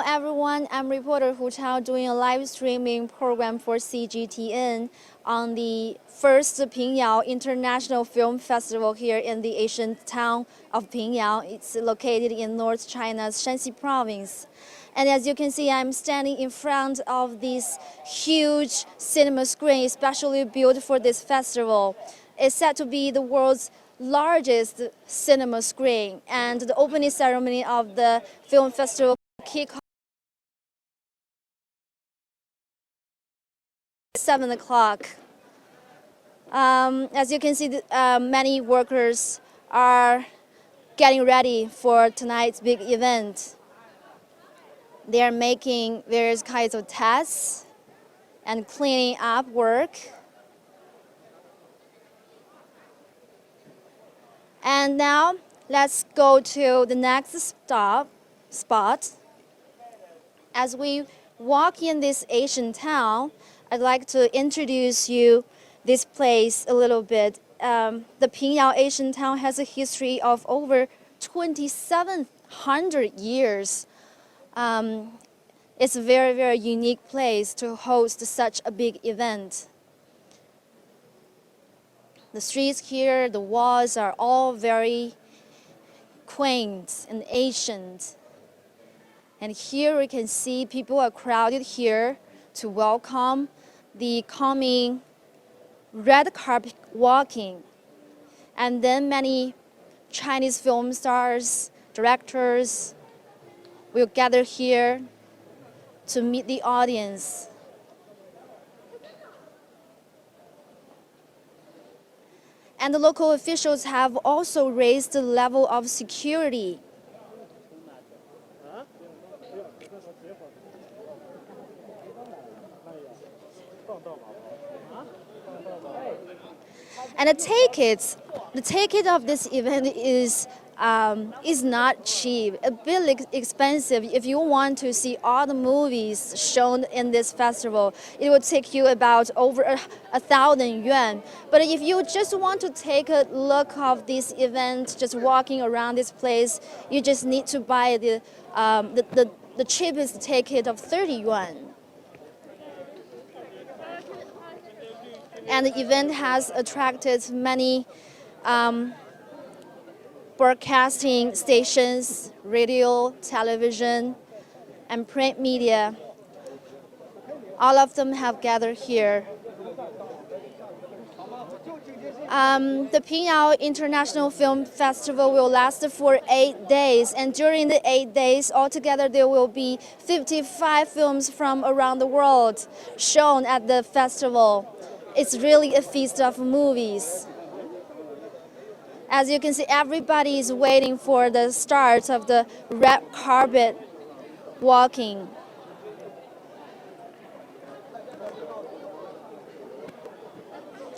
everyone, I'm reporter Chao doing a live streaming program for CGTN on the first Pingyao International Film Festival here in the Asian town of Pingyao. It's located in North China's Shanxi Province. And as you can see, I'm standing in front of this huge cinema screen, especially built for this festival. It's said to be the world's largest cinema screen, and the opening ceremony of the film festival kick off at 7 o'clock. As you can see, many workers are getting ready for tonight's big event. They are making various kinds of tests and cleaning up work. And now let's go to the next spot. As we walk in this Asian town, I'd like to introduce you this place a little bit. The Pingyao Asian town has a history of over 2,700 years. It's a very, very unique place to host such a big event. The streets here, the walls are all very quaint and ancient. And here we can see people are crowded here to welcome the coming red carpet walking. And then many Chinese film stars, directors will gather here to meet the audience. And the local officials have also raised the level of security. And the ticket of this event is not cheap, a bit expensive. If you want to see all the movies shown in this festival, it will take you about over 1,000 yuan. But if you just want to take a look of this event, just walking around this place, you just need to buy the cheapest ticket of 30 yuan. And the event has attracted many broadcasting stations, radio, television, and print media. All of them have gathered here. The Pingyao International Film Festival will last for 8 days, and during the 8 days, altogether there will be 55 films from around the world shown at the festival. It's really a feast of movies. As you can see, everybody is waiting for the start of the red carpet walking.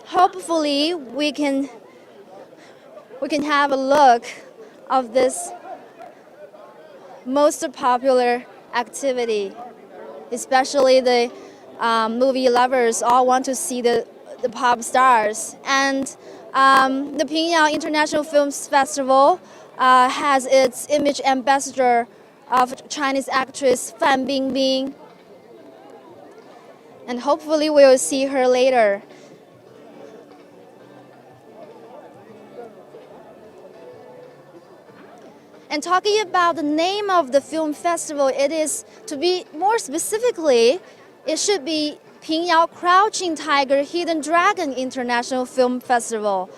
Hopefully, we can have a look of this most popular activity, especially the movie lovers all want to see the pop stars. And the Pingyao International Film Festival has its image ambassador of Chinese actress Fan Bingbing. And hopefully we will see her later. And talking about the name of the film festival, it is, to be more specifically, it should be Pingyao Crouching Tiger, Hidden Dragon International Film Festival.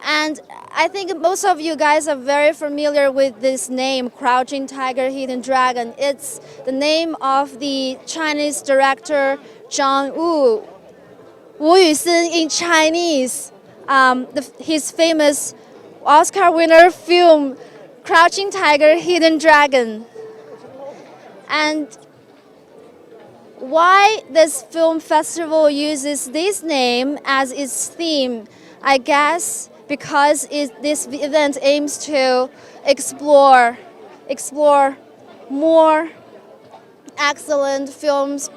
And I think most of you guys are very familiar with this name, Crouching Tiger, Hidden Dragon. It's the name of the Chinese director Zhang Wu Yusen in Chinese, his famous Oscar winner film, Crouching Tiger, Hidden Dragon. And why this film festival uses this name as its theme, I guess because this event aims to explore more excellent films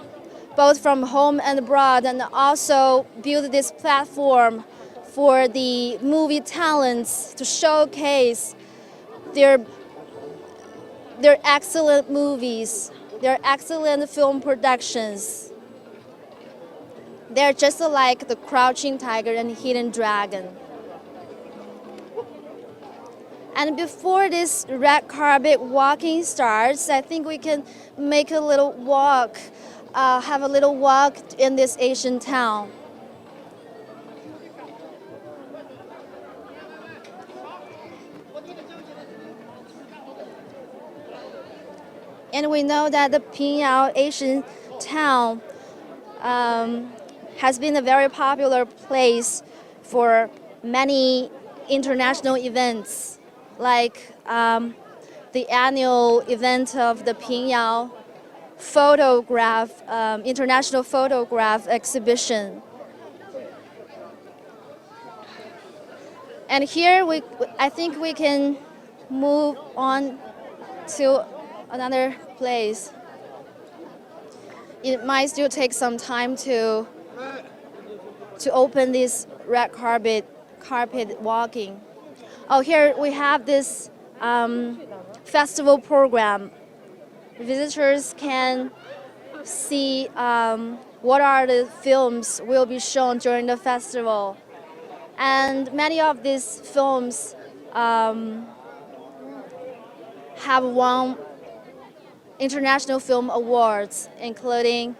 both from home and abroad, and also build this platform for the movie talents to showcase their excellent movies They're excellent film productions. They're just like the Crouching Tiger and Hidden Dragon. And before this red carpet walking starts, I think we can make a little walk, have a little walk in this Asian town. And we know that the Pingyao Asian town has been a very popular place for many international events, like the annual event of the Pingyao International Photograph Exhibition. And here I think we can move on to another place. It might still take some time to open this red carpet walking. Oh, here we have this festival program. Visitors can see what are the films will be shown during the festival. And many of these films have won international film awards, including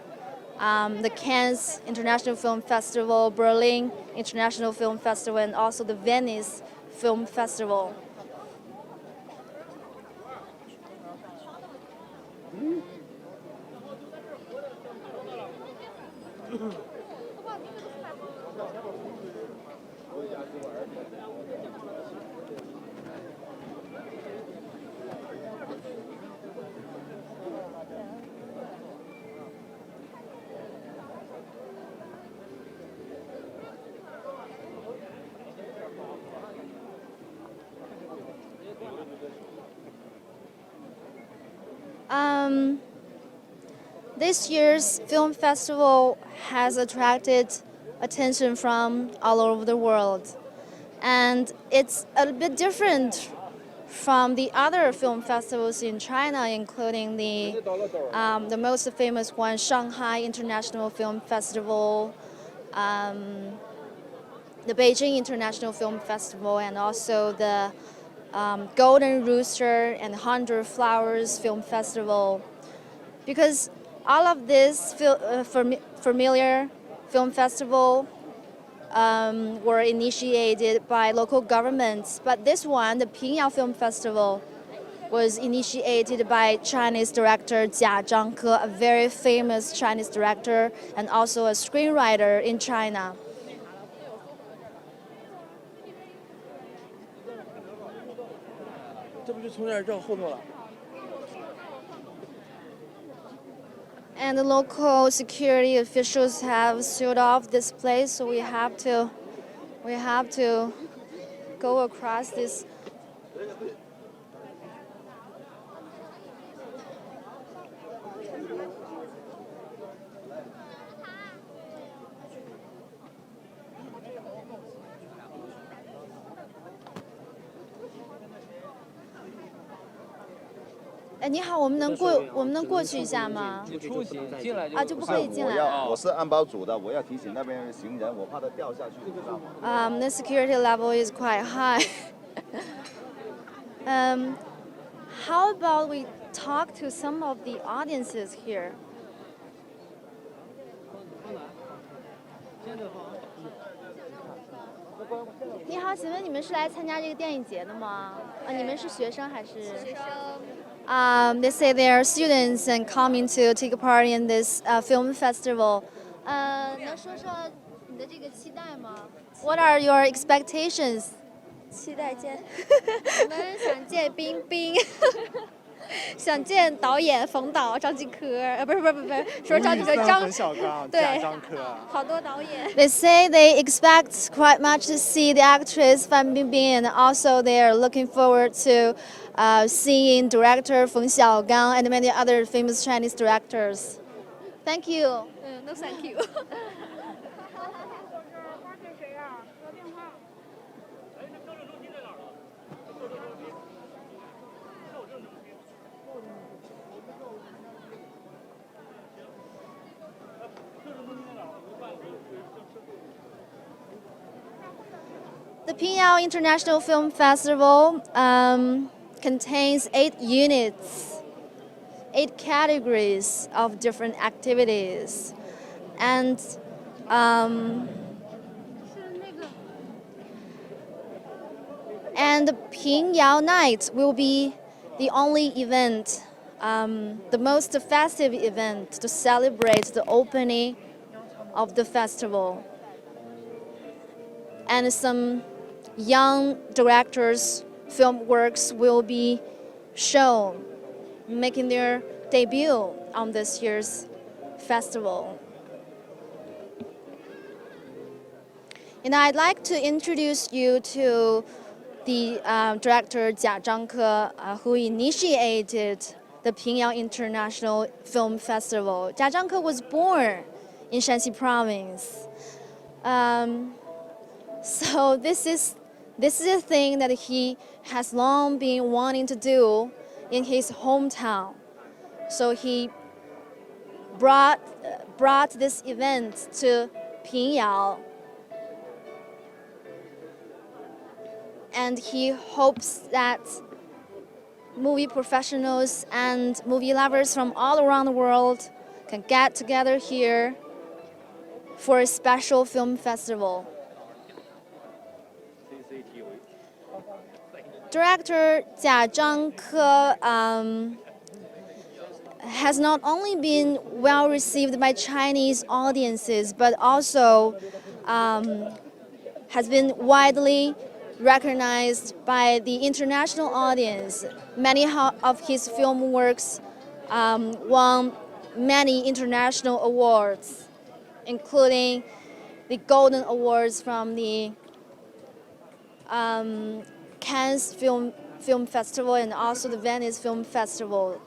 the Cannes International Film Festival, Berlin International Film Festival, and also the Venice Film Festival. This year's film festival has attracted attention from all over the world, and it's a bit different from the other film festivals in China, including the most famous one, Shanghai International Film Festival, the Beijing International Film Festival, and also the Golden Rooster and 100 Flowers Film Festival. Because all of these familiar film festivals were initiated by local governments, but this one, the Pingyao Film Festival, was initiated by Chinese director Jia Zhangke, a very famous Chinese director and also a screenwriter in China. And the local security officials have sealed off this place, so we have to go across this.哎，你好，我们能过去一下吗？啊，就不可以进来。我是安保组的，我要提醒那边的行人，我怕他掉下去，你知道吗？ The security level is quite high. How about we talk to some of the audiences here? 你好，请问你们是来参加这个电影节的吗？你们是学生还是？学生。They say they are students and coming to take part in this film festival. 能说说你的这个期待吗？ What are your expectations? 期待见，我们想见冰冰，想见导演冯导、张继科，不是，说张继科冯小刚，对，张科，好多导演。They say they expect quite much to see the actress Fan Bingbing, and also they are looking forward to seeing director Feng Xiaogang and many other famous Chinese directors. Thank you. No thank you. The Pingyao International Film Festival contains 8 units, 8 categories of different activities, and the Pingyao Night will be the only event, the most festive event to celebrate the opening of the festival. And some young directors' film works will be shown, making their debut on this year's festival. And I'd like to introduce you to the director Jia Zhangke, who initiated the Pingyao International Film Festival. Jia Zhangke was born in Shanxi Province. So this is a thing that he has long been wanting to do in his hometown. So he brought this event to Pingyao. And he hopes that movie professionals and movie lovers from all around the world can get together here for a special film festival. Director Jia Zhangke has not only been well received by Chinese audiences, but also has been widely recognized by the international audience. Many of his film works won many international awards, including the Golden Awards from the Cannes Film Festival and also the Venice Film Festival.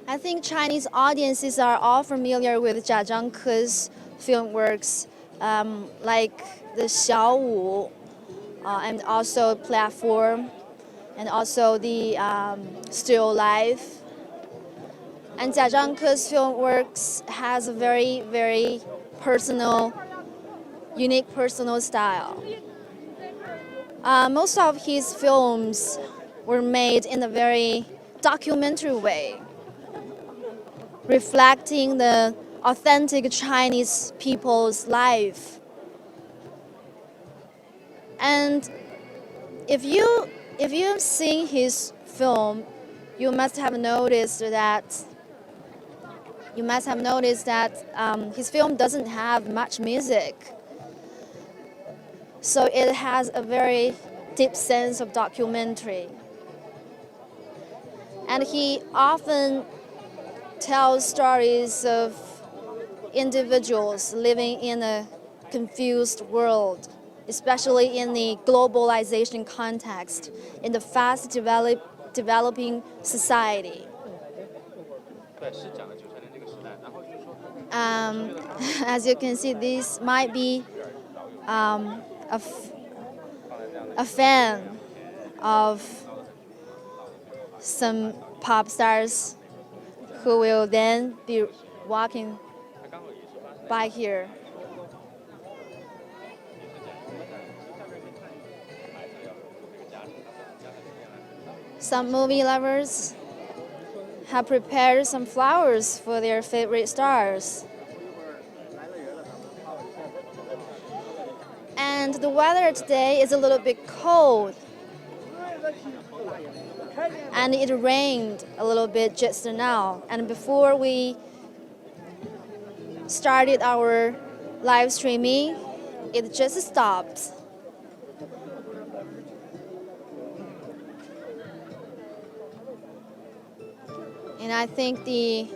I think Chinese audiences are all familiar with Jia Zhangke's film works, like the Xiaowu, and also Platform, and also the Still Life. And Jia Zhangke's film works has a very, very personal, unique personal style. Most of his films were made in a very documentary way, reflecting the authentic Chinese people's life. And if you've seen his film, you must have noticed that his film doesn't have much music. So it has a very deep sense of documentary. And he often tells stories of individuals living in a confused world, especially in the globalization context, in the fast developing society. As you can see, this might be a fan of some pop stars who will then be walking by here. Some movie lovers have prepared some flowers for their favorite stars. And the weather today is a little bit cold. And it rained a little bit just now. And before we started our live streaming, it just stopped. And I think the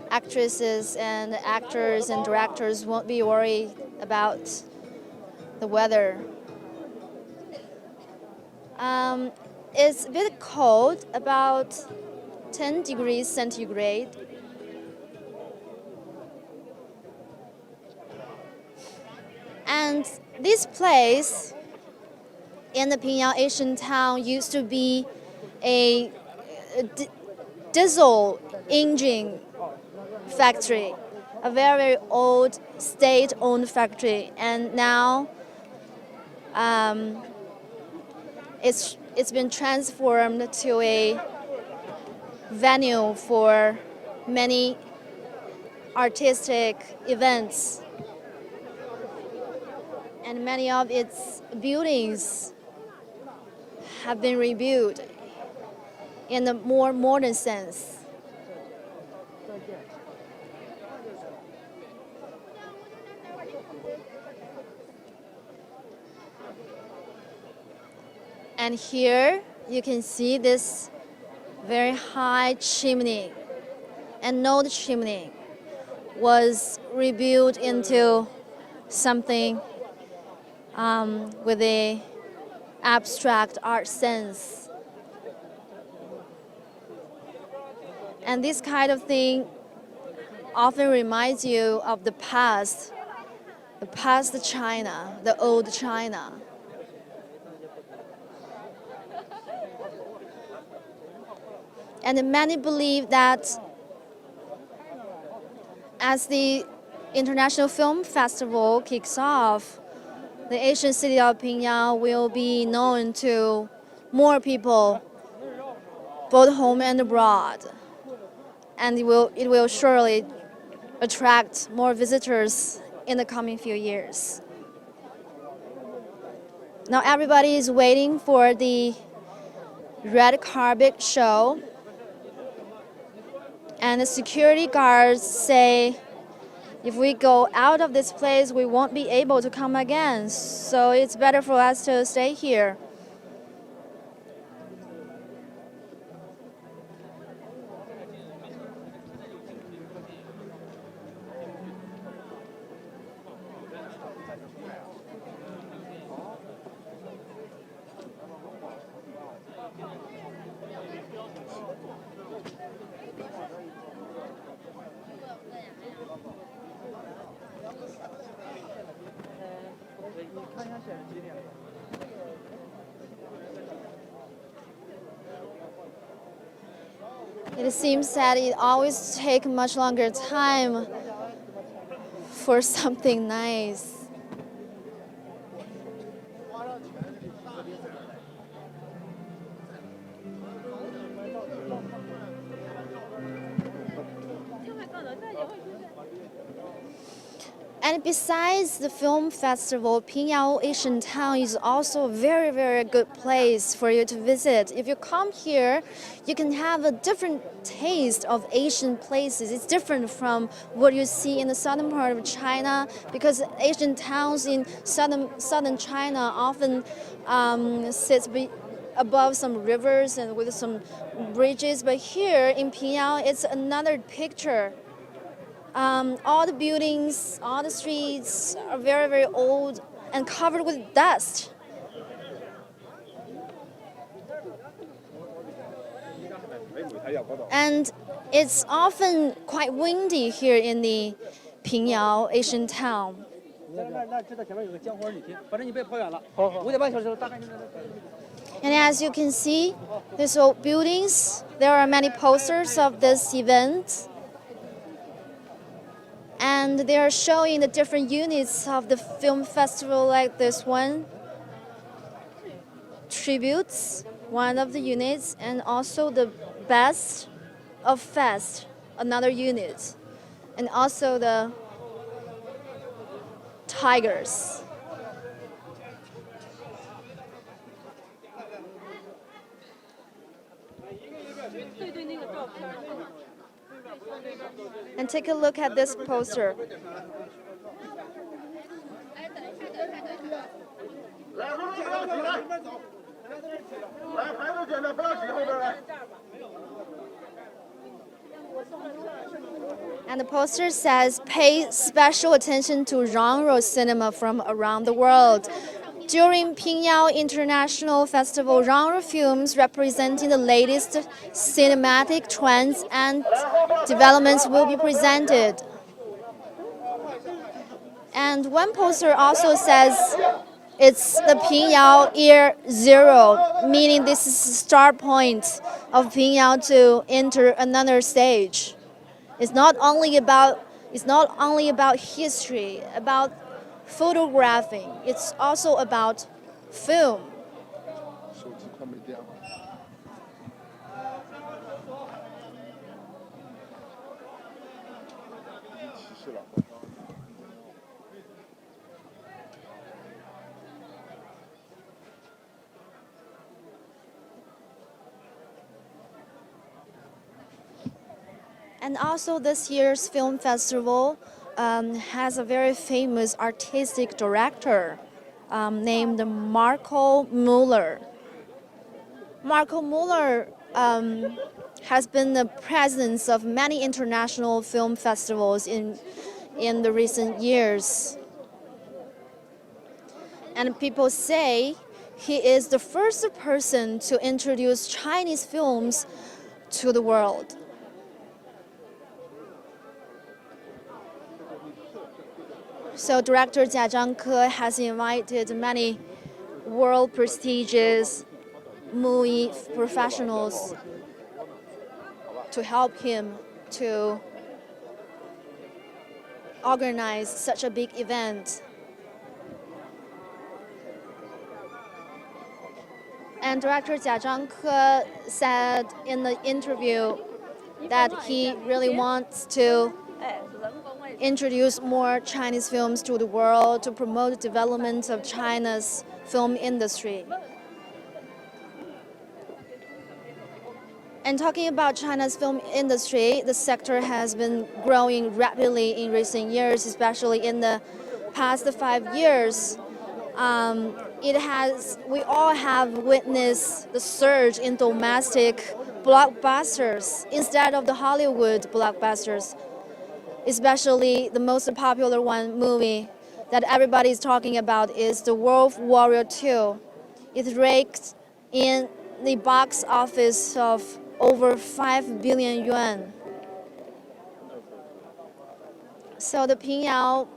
actresses and the actors and directors won't be worried about the weather. It's a bit cold, about 10 degrees centigrade. And And this place in the Pingyao Asian town used to be a diesel engine factory, a very, very old state-owned factory, and now it's been transformed to a venue for many artistic events, and many of its buildings have been rebuilt in a more modern sense. And here you can see this very high chimney, an old chimney was rebuilt into something with a abstract art sense. And this kind of thing often reminds you of the past China, the old China. And many believe that as the International Film Festival kicks off, the Asian city of Pingyao will be known to more people, both home and abroad. And it will surely attract more visitors in the coming few years. Now everybody is waiting for the red carpet show. And the security guards say, if we go out of this place, we won't be able to come again. So it's better for us to stay here. It seems that it always takes much longer time for something nice. And besides the film festival, Pingyao Asian Town is also a very, very good place for you to visit. If you come here, you can have a different taste of Asian places. It's different from what you see in the southern part of China, because Asian towns in southern China often sit above some rivers and with some bridges. But here in Pingyao, it's another picture. All the buildings, all the streets are very, very old and covered with dust. And it's often quite windy here in the Pingyao Asian town. And as you can see, these old buildings, there are many posters of this event. And they are showing the different units of the film festival, like this one. Tributes, one of the units, and also the best of fest, another unit. And also the tigers. And take a look at this poster. And the poster says, pay special attention to genre cinema from around the world. During Pingyao International Festival, genre films representing the latest cinematic trends and developments will be presented. And one poster also says it's the Pingyao Year Zero, meaning this is the start point of Pingyao to enter another stage. It's not only about history, about photographing. It's also about film. And also this year's film festival has a very famous artistic director named Marco Müller. Marco Müller has been the president of many international film festivals in the recent years. And people say he is the first person to introduce Chinese films to the world. So director Jia Zhangke has invited many world prestigious movie professionals to help him to organize such a big event. And director Jia Zhangke said in the interview that he really wants to introduce more Chinese films to the world to promote the development of China's film industry. And talking about China's film industry, the sector has been growing rapidly in recent years, especially in the past 5 years. We all have witnessed the surge in domestic blockbusters instead of the Hollywood blockbusters. Especially the most popular movie that everybody is talking about is The Wolf Warrior 2. It raked in the box office of over 5 billion yuan. So the Pingyao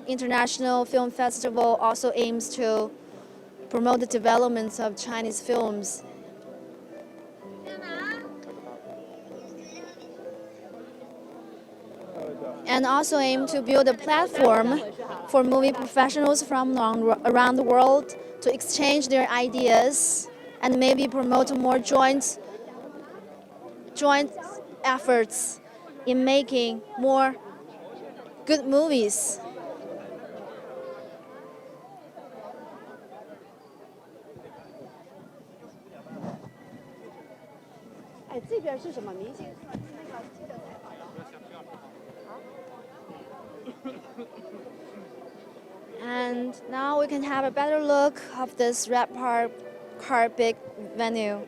International Film Festival also aims to promote the development of Chinese films. And also aim to build a platform for movie professionals from around the world to exchange their ideas and maybe promote more joint efforts in making more good movies. And now we can have a better look of this red carpet venue.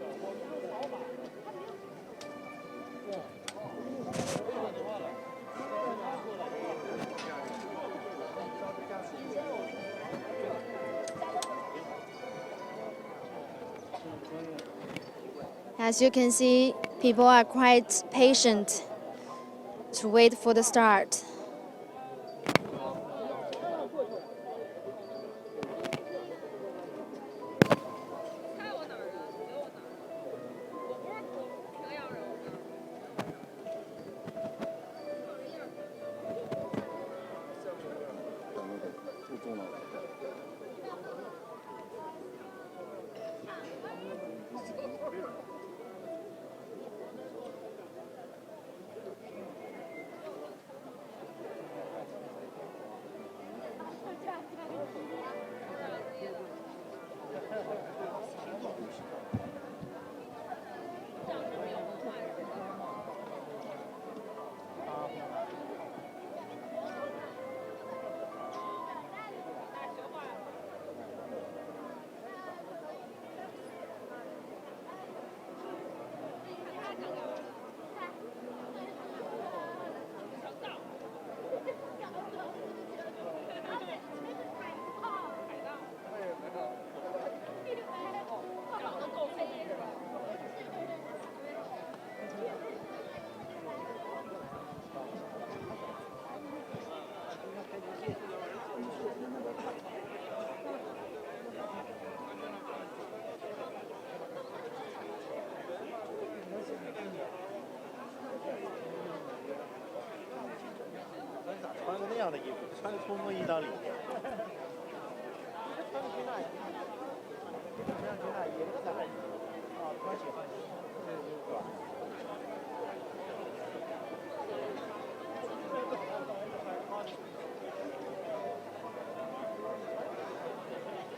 As you can see, people are quite patient to wait for the start. 充分意大利。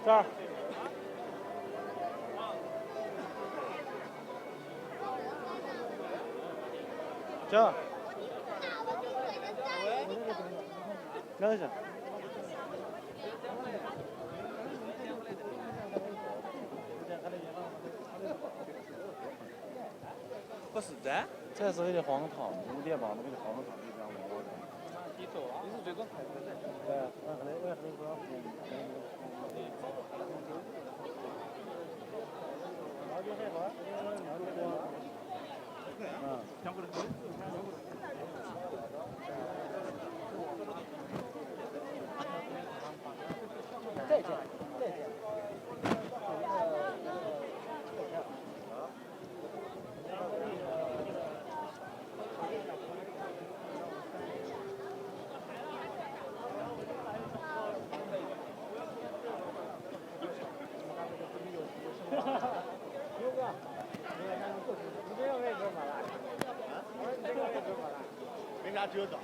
这儿。这。那是。不是的，这是那个黄糖，五点半那个黄糖就这样摸的。你走啊？你是最早开始的。对，我也很说。再见，再见。没啥遮挡。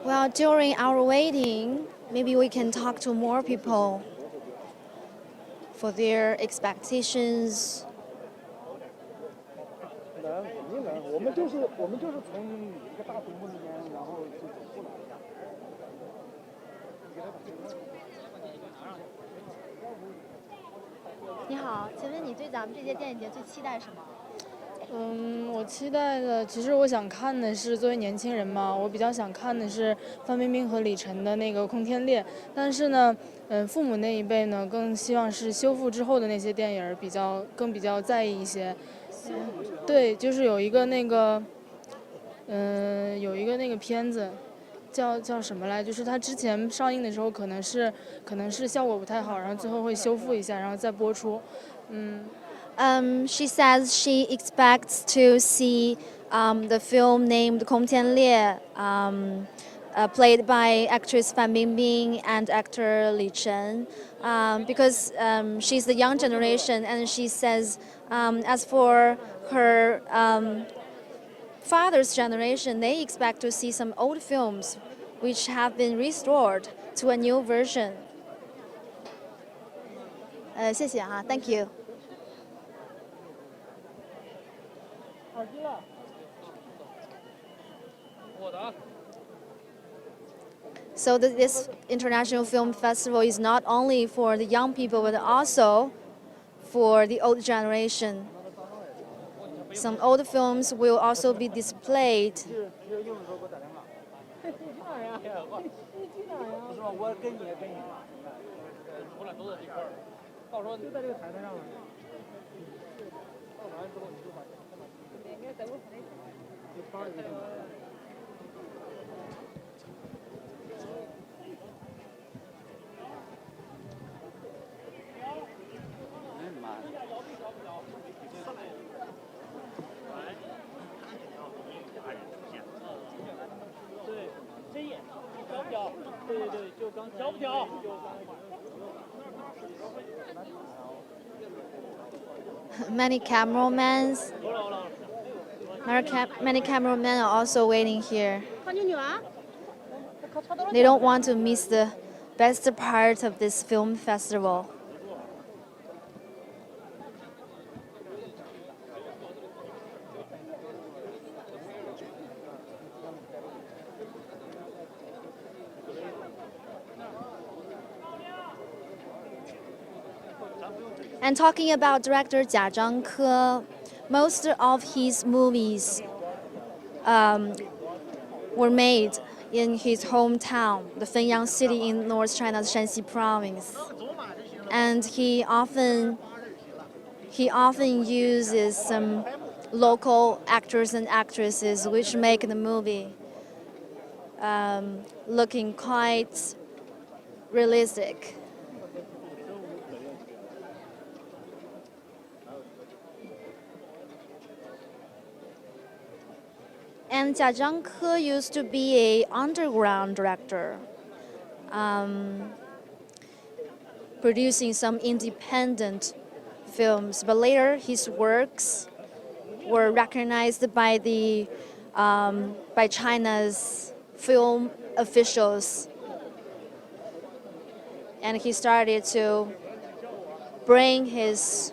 Well, during our waiting, maybe we can talk to more people for their expectations. 我们就是从一个大屏幕里面，然后就走过来的。你好，请问你对咱们这届电影节最期待什么？我期待的，其实我想看的是，作为年轻人嘛，我比较想看的是范冰冰和李晨的那个《空天猎》，但是呢，父母那一辈呢，更希望是修复之后的那些电影比较在意一些。对，就是有一个那个片子，叫什么来？就是它之前上映的时候可能是效果不太好，然后最后会修复一下，然后再播出。She says she expects to see the film named Kong Tianlie, played by actress Fan Bingbing and actor Li Chen, because she's the young generation, and she says, as for her father's generation, they expect to see some old films which have been restored to a new version. 谢谢哈 ，Thank you. So this international film festival is not only for the young people, but also for the old generation. Some old films will also be displayed. Many cameramen are also waiting here. They don't want to miss the best part of this film festival. And talking about director Jia Zhangke, most of his movies were made in his hometown, the Pingyao city in North China's Shanxi Province. And he often uses some local actors and actresses, which make the movie looking quite realistic. And Jia Zhangke used to be an underground director, producing some independent films. But later, his works were recognized by by China's film officials, and he started to bring his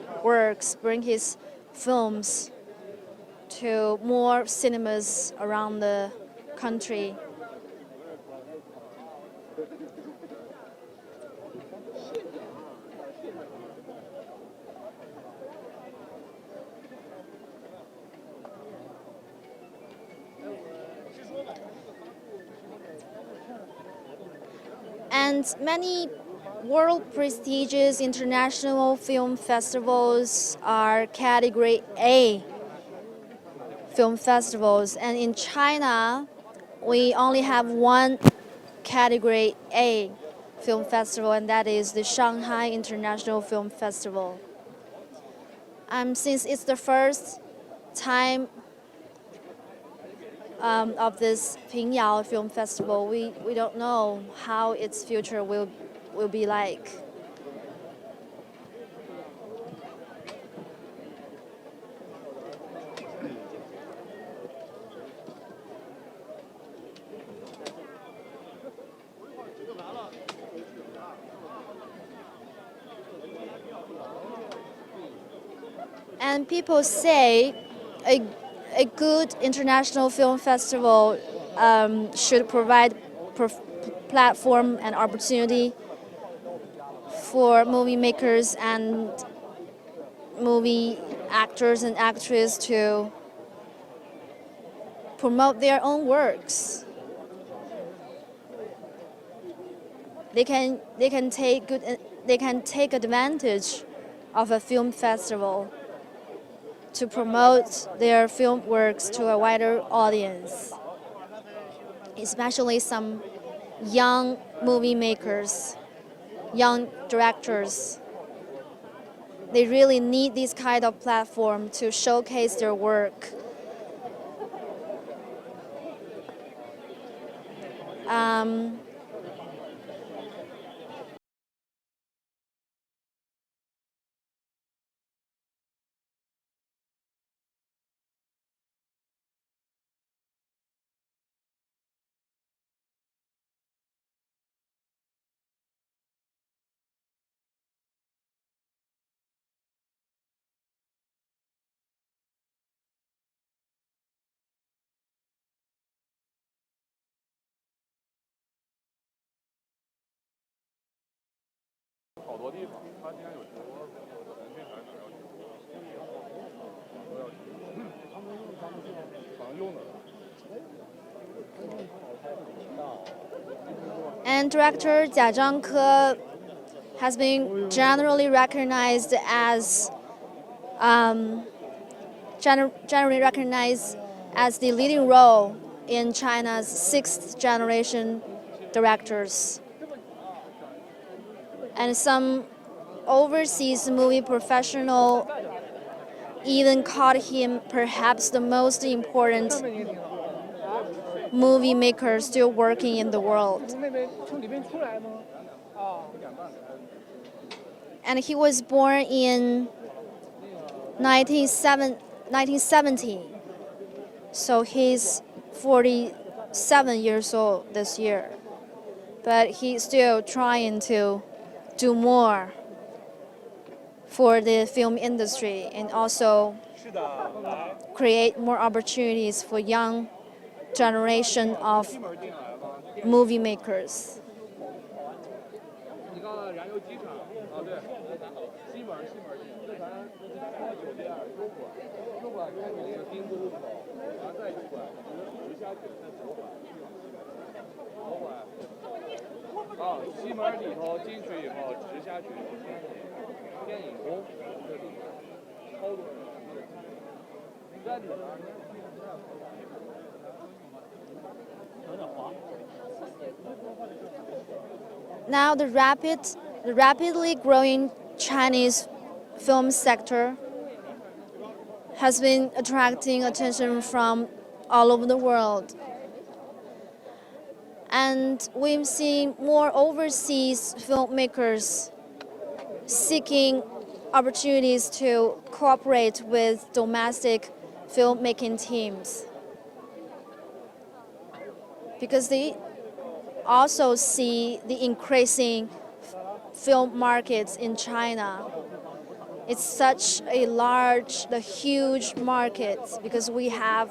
films to more cinemas around the country. And many world prestigious international film festivals are Category A film festivals, and in China we only have one Category A film festival, and that is the Shanghai International Film Festival. Since it's the first time of this Pingyao Film Festival, we don't know how its future will be like. And people say a good international film festival should provide platform and opportunity for movie makers and movie actors and actresses to promote their own works. They can take advantage of a film festival to promote their film works to a wider audience, especially some young movie makers, young directors. they really need this kind of platform to showcase their work. Um, And director Jia Zhangke has been generally recognized as the leading role in China's sixth generation directors. And some overseas movie professional even called him perhaps the most important movie maker still working in the world. And he was born in 1970, so he's 47 years old this year. But he's still trying to do more for the film industry and also create more opportunities for young generation of movie makers. Now the rapidly growing Chinese film sector has been attracting attention from all over the world. And we've seen more overseas filmmakers seeking opportunities to cooperate with domestic filmmaking teams, because they also see the increasing film markets in China. It's such a huge market because we have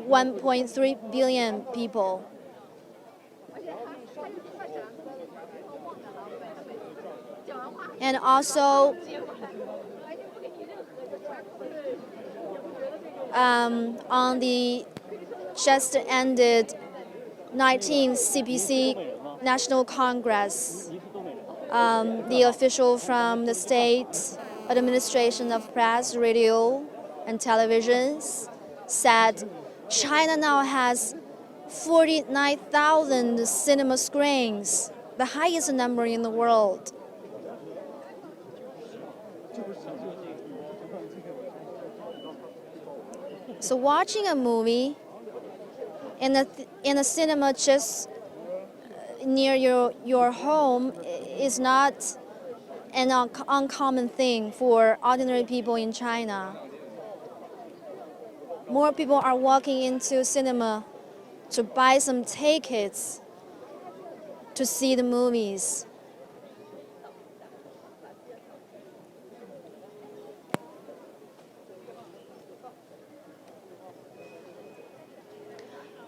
1.3 billion people. And also, on the just ended 19th CPC National Congress, the official from the State Administration of Press, Radio, and Televisions said China now has 49,000 cinema screens, the highest number in the world. So watching a movie in a cinema just near your home is not an uncommon thing for ordinary people in China. More people are walking into cinema to buy some tickets to see the movies.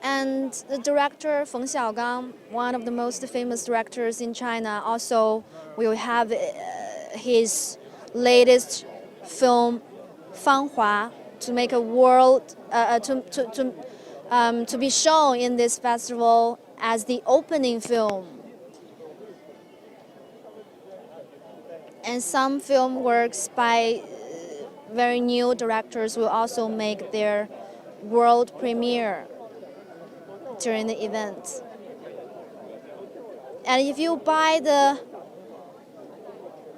And the director Feng Xiaogang, one of the most famous directors in China, also will have his latest film Fanghua to make a world to be shown in this festival as the opening film. And some film works by very new directors will also make their world premiere during the event. And if you buy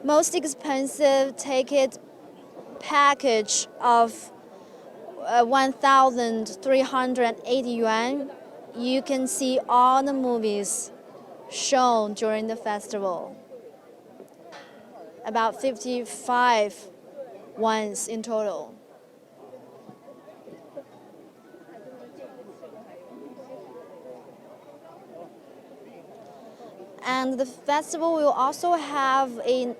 most expensive ticket package of 1,380 yuan, you can see all the movies shown during the festival. About 55 ones in total. And the festival will also have an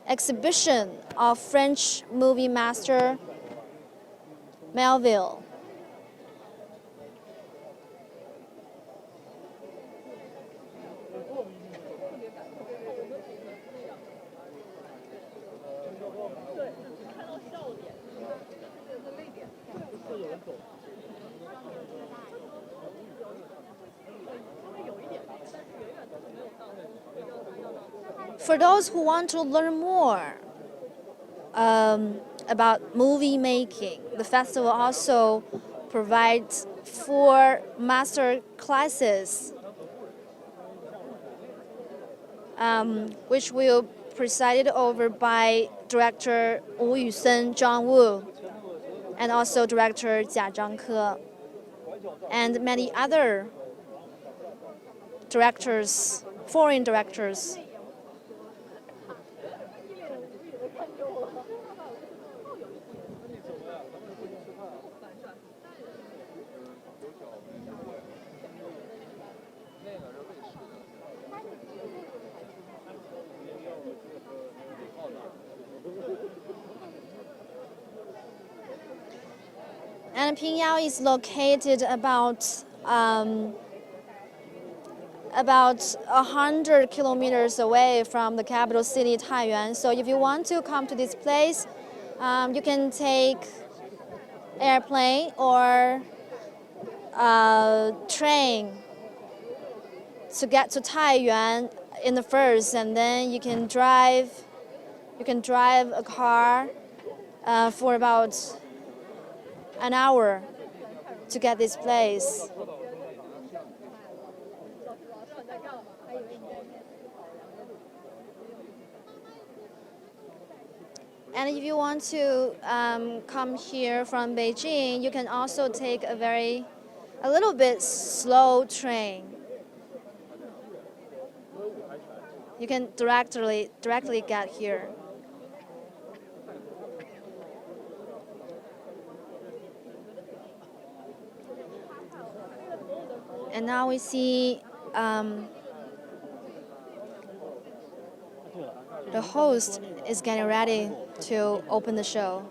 exhibition of French movie master Melville. For those who want to learn more about movie making, the festival also provides 4 master classes, which will be presided over by director Wu Yusen, Zhang Wu, and also director Jia Zhangke, and many other directors, foreign directors. And Pingyao is located about 100 kilometers away from the capital city Taiyuan. So if you want to come to this place, you can take airplane or train to get to Taiyuan in the first, and then you can drive a car for about an hour to get this place. And if you want to come here from Beijing, you can also take a little bit slow train. You can directly get here. And now we see the host is getting ready to open the show.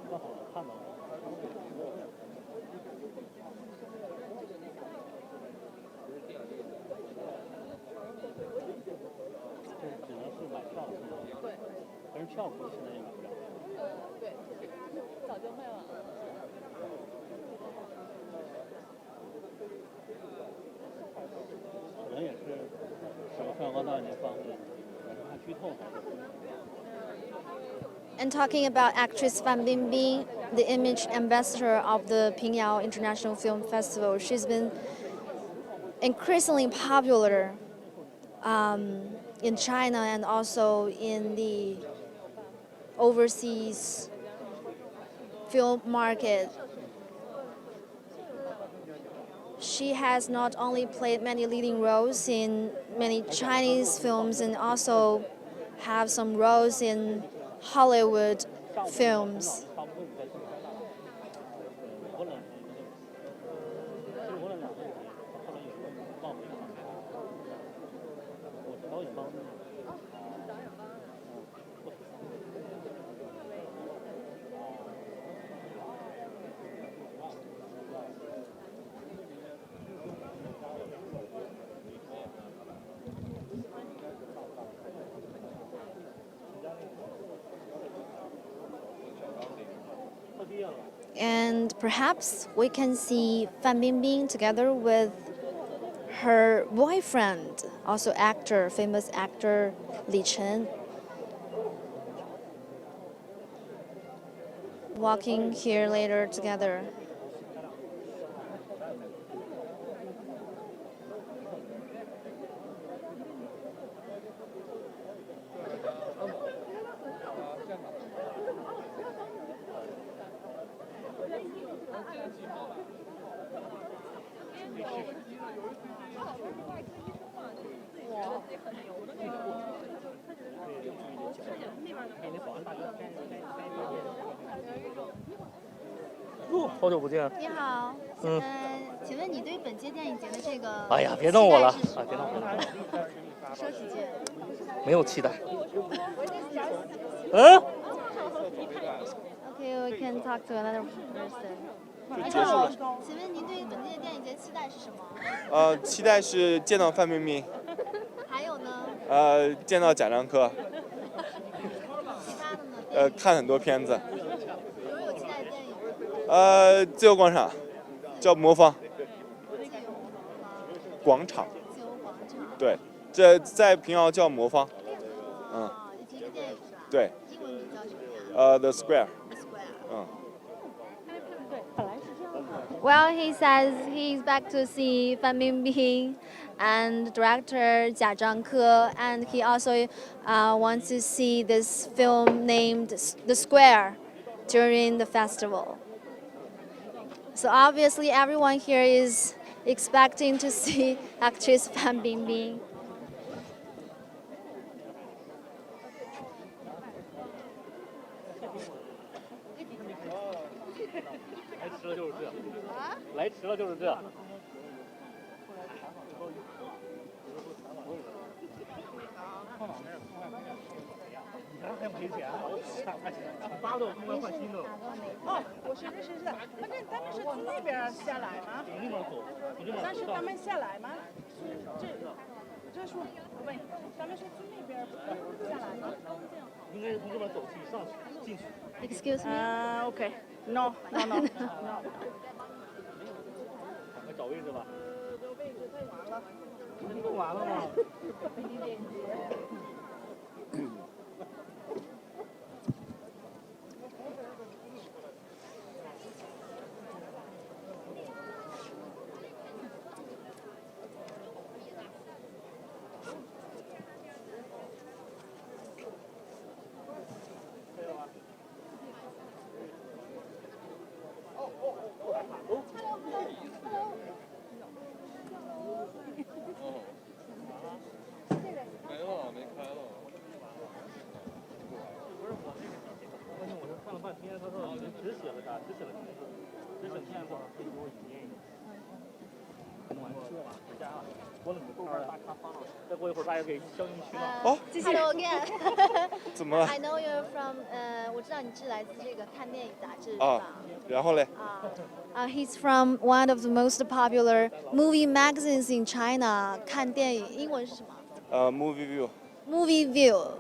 And talking about actress Fan Bingbing, the image ambassador of the Pingyao International Film Festival, she's been increasingly popular in China and also in the overseas film market. She has not only played many leading roles in many Chinese films and also have some roles in Hollywood films. And perhaps we can see Fan Bingbing together with her boyfriend, also actor, famous actor Li Chen, walking here later together. 哟，好久不见。你好，请问你对本届电影节的这个……哎呀，别弄我了啊！别弄我了。说几句。没有期待。嗯。Okay, we can talk to another person. 就结束了。请问您对本届电影节期待是什么？期待是见到范冰冰。还有呢？见到贾樟柯。其他的呢？看很多片子。比如有期待的电影？自由广场，叫魔方。广场。自由广场。对，这在平遥叫魔方。这个电影是吧？对。英文名叫什么呀？The Square。Well, he says he's back to see Fan Bingbing and director Jia Zhangke, and he also wants to see this film named The Square during the festival. So obviously everyone here is expecting to see actress Fan Bingbing. 来迟了就是这。你看还赔钱？8个快换新的。哦，我是，反正他们是从那边下来吗？从那边走。但是他们下来吗？这说不问，他们是从那边下来吗？应该是从这边走去上去进去。Excuse me. OK. No. 快找位置吧。这位置太晚了。不是弄完了吗？再过一会儿大家可以相应去了。哦 Hello again. 怎么了 I know you're from 我知道你是来自这个看电影杂志是吧？然后嘞？He's from one of the most popular movie magazines in China. 看电影，英文是什么？Movie View。Movie View。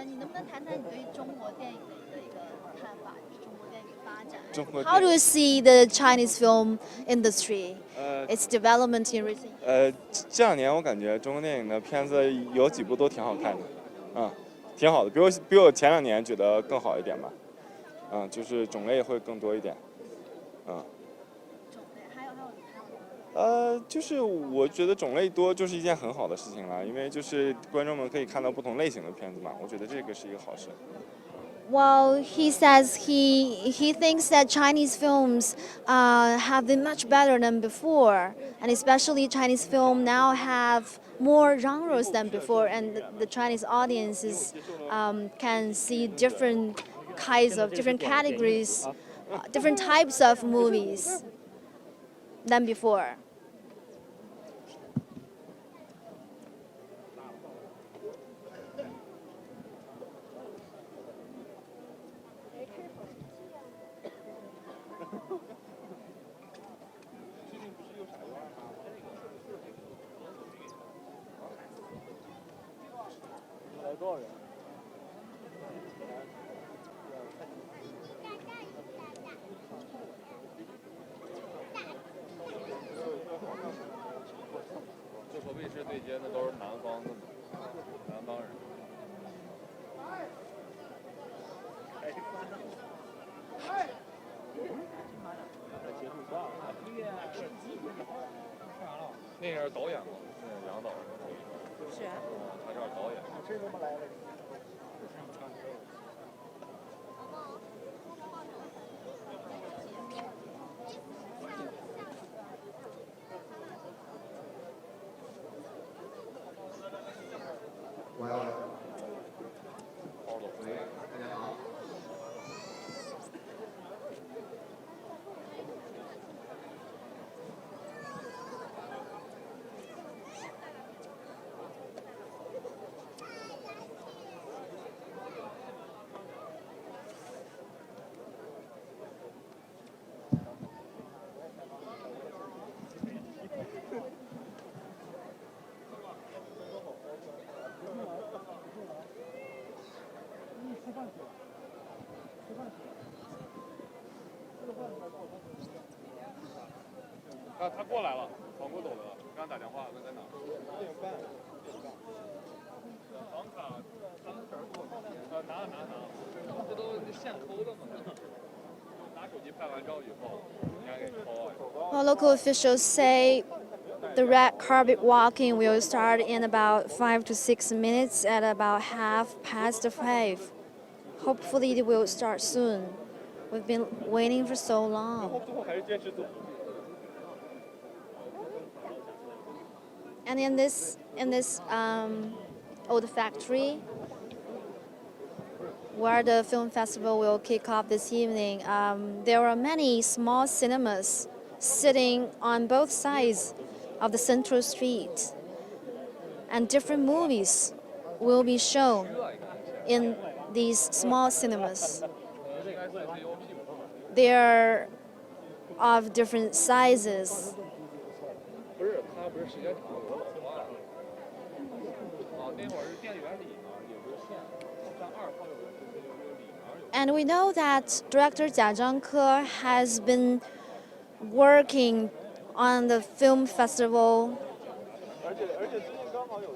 你能不能谈谈你对中国电影的一个看法？就是中国电影发展。How do you see the Chinese film industry? Its development in recent years. 这2年我感觉中国电影的片子有几部都挺好看的，挺好的，比我前2年觉得更好一点吧，就是种类会更多一点，种类还有就是我觉得种类多就是一件很好的事情了，因为就是观众们可以看到不同类型的片子嘛，我觉得这个是一个好事。Well, he says he thinks that Chinese films have been much better than before, and especially Chinese film now have more genres than before, and the Chinese audiences can see different kinds of different categories, different types of movies than before. 他过来了，跑过走的了，刚打电话，他在哪？房卡，拿了，这都现抠的嘛。拿手机拍完照以后，应该给抠啊。Well, local officials say the red carpet walking will start in about 5 to 6 minutes at about 5:30. Hopefully, it will start soon. We've been waiting for so long. 最后还是坚持走。And in this old factory, where the film festival will kick off this evening, there are many small cinemas sitting on both sides of the central street, and different movies will be shown in these small cinemas. They are of different sizes. 不是，他不是时间长，我老忘了。那会儿是电影院里嘛，也不是线，像2号有里面。 And we know that director Jia Zhangke has been working on the film festival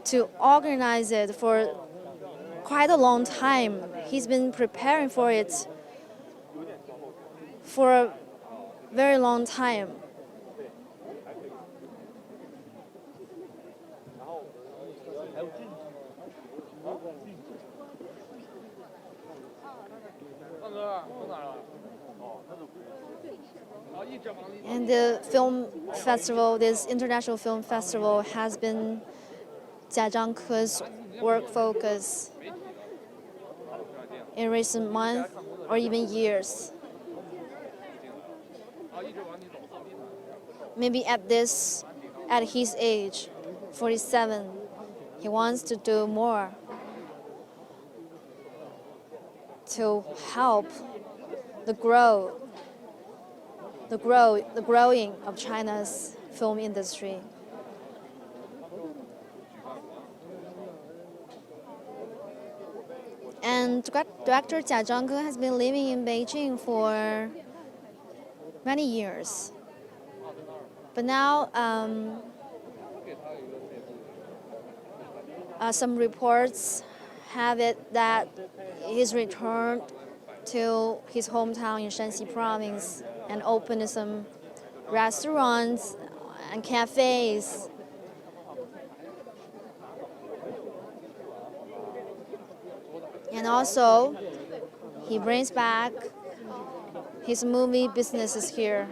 to organize it for quite a long time. He's been preparing for it for a very long time. And the film festival, this international film festival, has been Jia Zhangke's work focus in recent months or even years. Maybe at his age, 47, he wants to do more to help the growing of China's film industry. And director Jia Zhangke has been living in Beijing for many years. But now some reports have it that he's returned to his hometown in Shanxi Province and opened some restaurants and cafes. And also, he brings back his movie businesses here.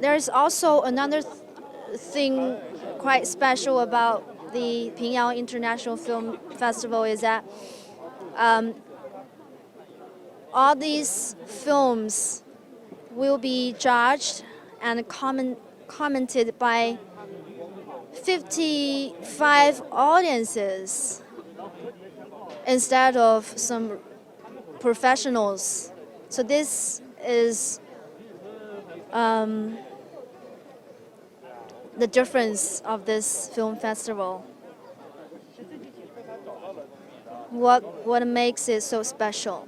There's also another thing quite special about the Pingyao International Film Festival is that all these films will be judged and commented by 55 audiences instead of some professionals. So this is the difference of this film festival. What makes it so special?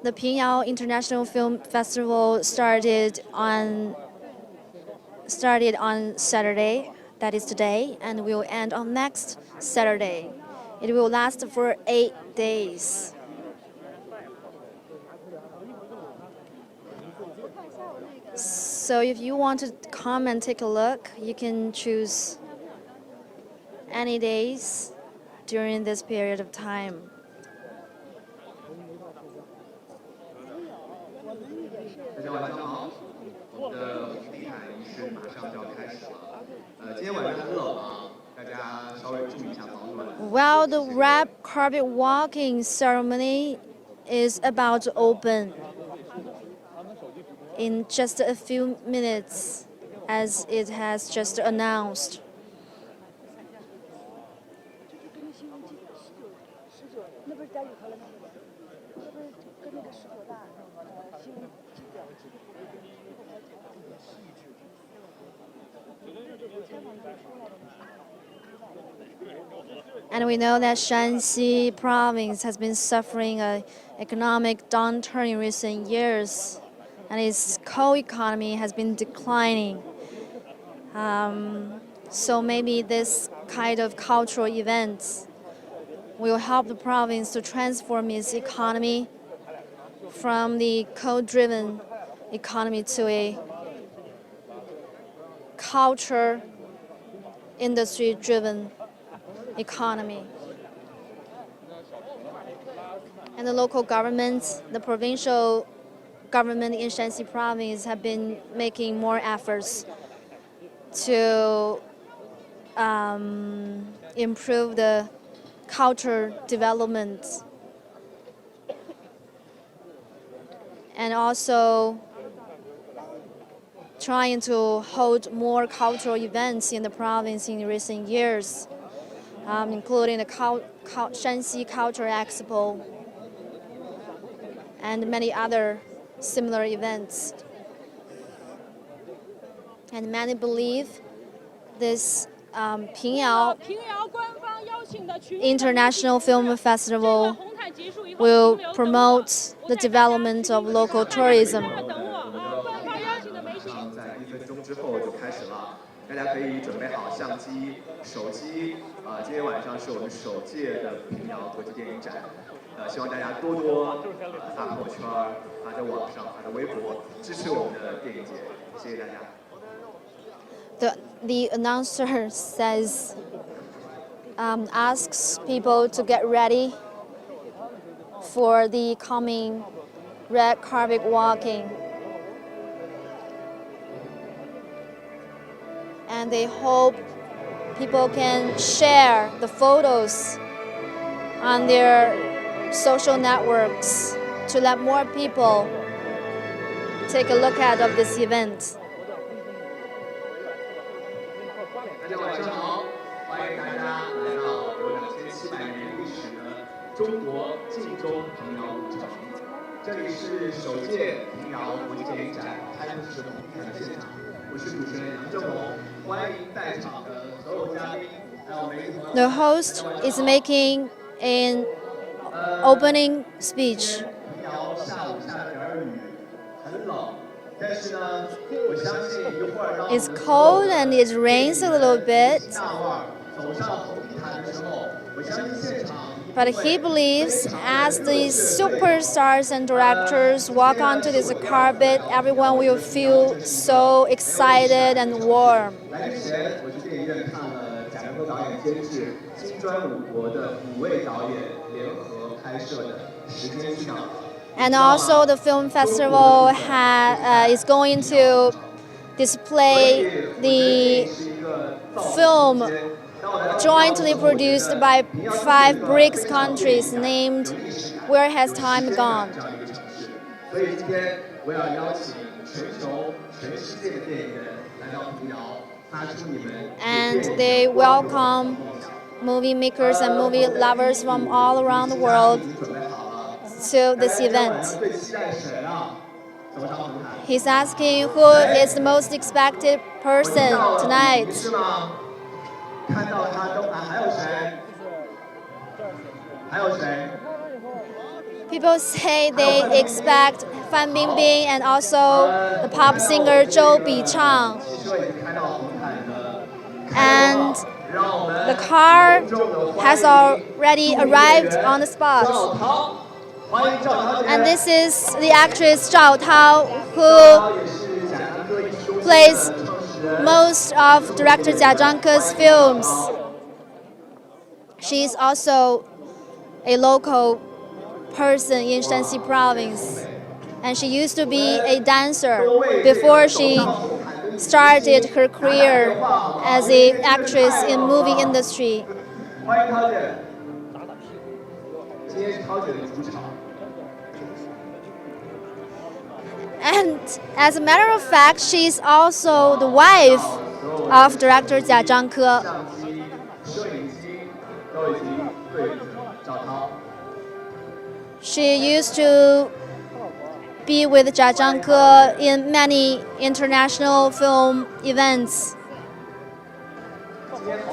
The Pingyao International Film Festival started on Saturday, that is today, and will end on next Saturday. It will last for 8 days. So if you want to come and take a look, you can choose any days during this period of time. 大家晚上好，我们的红地毯仪式马上就要开始了。今天晚上很冷啊，大家稍微注意一下保暖。While the red carpet walking ceremony is about to open in just a few minutes, as it has just announced. And we know that Shanxi Province has been suffering an economic downturn in recent years, and its coal economy has been declining. So maybe this kind of cultural events will help the province to transform its economy from the coal-driven economy to a culture industry-driven economy. And the local government, the provincial government in Shanxi Province have been making more efforts to improve the culture development and also trying to hold more cultural events in the province in recent years, including the Shanxi Culture Expo and many other similar events. And many believe this Pingyao International Film Festival will promote the development of local tourism. 在1分钟之后就开始了，大家可以准备好相机、手机。今天晚上是我们首届的平遥国际电影展，希望大家多多发朋友圈、发在网上、发在微博，支持我们的电影节。谢谢大家。The announcer says, asks people to get ready for the coming red carpet walking. And they hope people can share the photos on their social networks to let more people take a look at of this event. 大家晚上好，欢迎大家来到有2700年历史的中国晋州平遥古城。这里是首届平遥国际电影展开幕式红地毯的现场，我是主持人杨正龙，欢迎在场的所有嘉宾，还有媒体朋友。The host is making an opening speech. 平遥下午下了点雨，很冷。 It's cold and it rains a little bit. But he believes as the superstars and directors walk onto this carpet, everyone will feel so excited and warm. And also the film festival is going to display the film jointly produced by 5 BRICS countries named Where Has Time Gone? And they welcome movie makers and movie lovers from all around the world to this event. He's asking who is the most expected person tonight. 还有谁？ People say they expect Fan Bingbing and also the pop singer Zhou Bichang. 汽车已经开到红毯的， And 让我们 the car 隆重地欢迎 has already 著名 arrived 演员 on the spot. 赵涛，欢迎赵涛姐。 And this is the actress Chao, 赵 who 涛也是贾樟柯艺术中心的 plays 创始人。 most of director Jia Zhangke's films. She is also a local person in Shanxi Province, and she used to be a dancer before she started her career as an actress in movie industry. 欢迎涛姐。今天是涛姐的主场。 And as a matter of fact, she's also the wife of director Jia Zhangke. 相机、摄影机都已经对着赵涛。 She used to be with Jia Zhangke in many international film events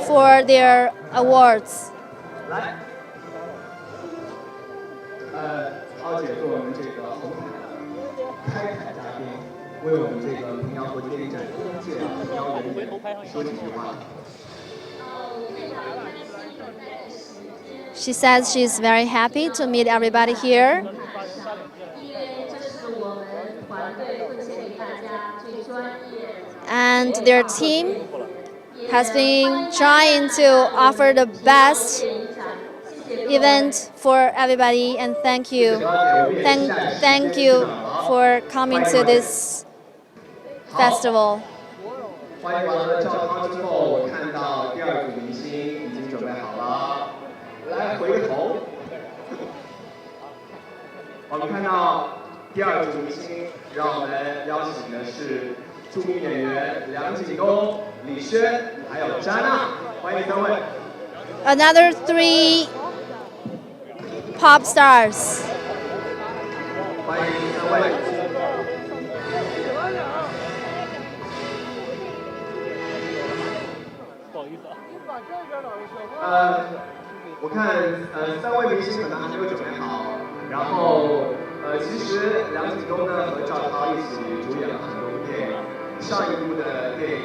for their awards. 来，涛姐作为我们这个红毯的开台嘉宾，为我们这个平遥国际电影展第一届平遥人员说几句话。 She says she's very happy to meet everybody here. And their team has been trying to offer the best event for everybody, and thank you. Thank you for coming to this festival. 欢迎完了赵涛之后，我看到第二组明星已经准备好了，来回个头。我们看到第二组明星，让我们邀请的是著名演员梁景东、李轩，还有詹娜，欢迎三位。 Another 3 pop stars. 欢迎三位。不好意思啊。我看三位明星可能还没有准备好，然后其实梁景东呢和赵涛一起主演了很多部电影，上一部的电影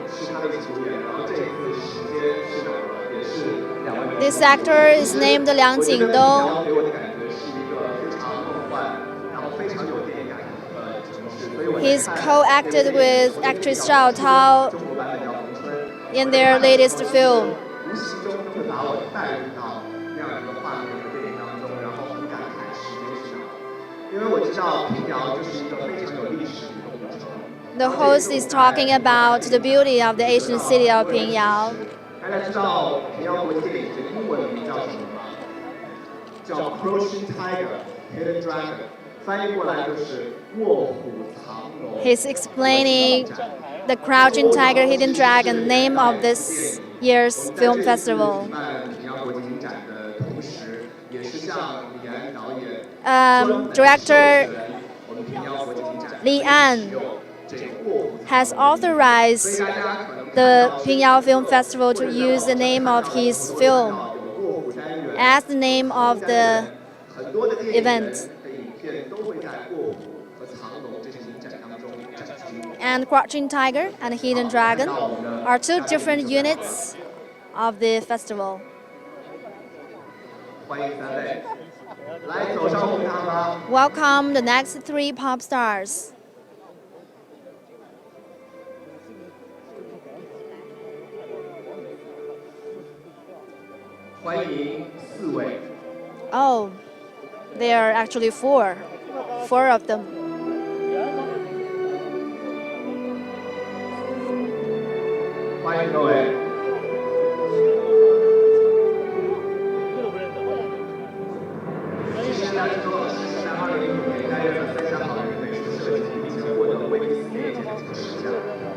是他们一起主演，然后这一次时间是也是两位明星。 This actor is named Liang Jingdong. 给我的感觉是一个非常梦幻，然后非常有电影感的城市，所以我 He's co-acted with actress Chao 中国版本叫《农村》。 in their latest film. 无形中都会把我带入到那样一个画面和电影当中，然后很感慨时间是哪。因为我知道平遥就是一个非常有历史的一个古城。 The host is talking about the beauty of the ancient city of Pingyao. 大家知道平遥国际电影节英文名叫什么吗？叫 Crouching Tiger, Hidden Dragon， 翻译过来就是卧虎藏龙。 He's explaining the Crouching Tiger, Hidden Dragon, name of this year's film festival. 平遥国际影展的同时，也是向李安导演 Director 我们平遥国际影展 Li An has authorized the Pingyao Film Festival to use the name of his film as the name of the event. And Crouching Tiger and Hidden Dragon are 2 different units of the festival. 欢迎三位，来走上红毯吧。 Welcome the next 3 pop stars. 欢迎4位。 Oh, there are actually 4 of them. 欢迎各位。其实梁景东老师是在2015年担任了3项好的美术设计，并且获得威尼斯电影节的这个10项，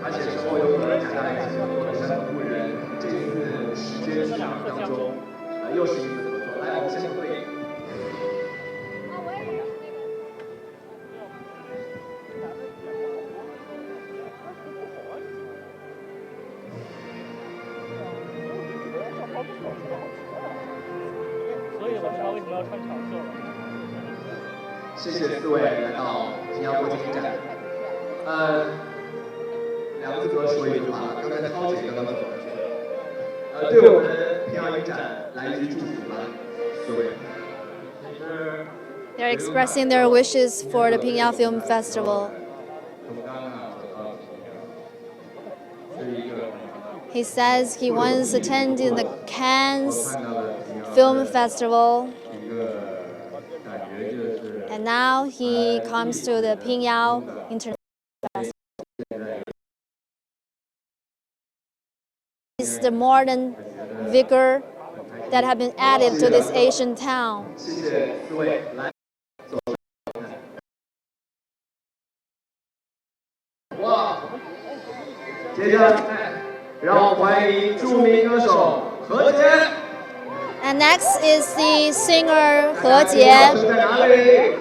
而且之后又和贾大雷合作了《山河故人》，这次时间剧场当中，又是一次合作。来，我们先合影。 好他为什么要穿长袖？谢谢四位来到平遥国际电影展。梁子哥说一句话，刚才涛姐刚刚走了。对我们平遥影展来一句祝福吧，四位。They're expressing their wishes for the Pingyao Film Festival. He says he once attended the Cannes Film Festival, and now he comes to the Pingyao International Festival. It's the modern vigor that have been added to this Asian town. 谢谢四位来。哇！接着，让我们欢迎著名歌手何洁。And next is the singer He Jie. 在哪里？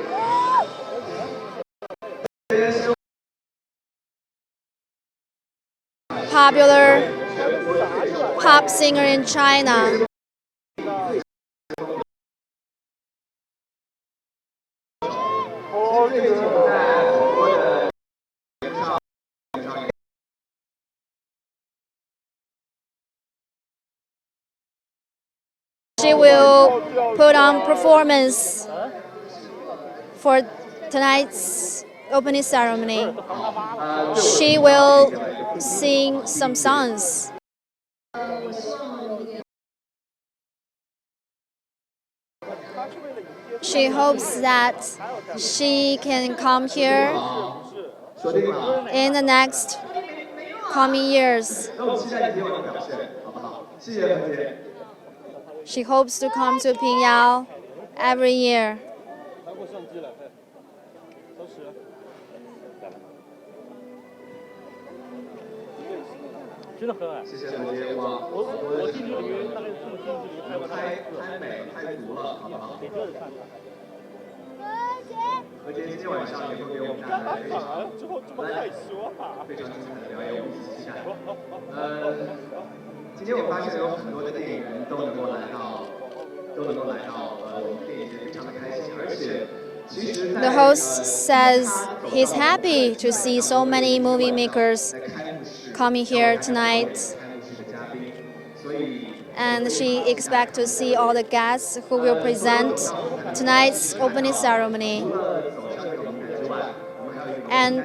Popular pop singer in China. She will put on performance for tonight's opening ceremony. She will sing some songs. She hopes that she can come here in the next coming years. She hopes to come to Pingyao every year. 真的很矮。谢谢何洁，哇！我近距离大概这么近距离拍过他2次。太美太足了，好不好？给这里看看。何洁今天晚上也会给我们带来非常非常精彩的表演，我们一起期待。今天我发现有很多的电影人都能够来到我们电影节，非常的开心，而且。The host says he's happy to see so many movie makers coming here tonight. And she expects to see all the guests who will present tonight's opening ceremony. And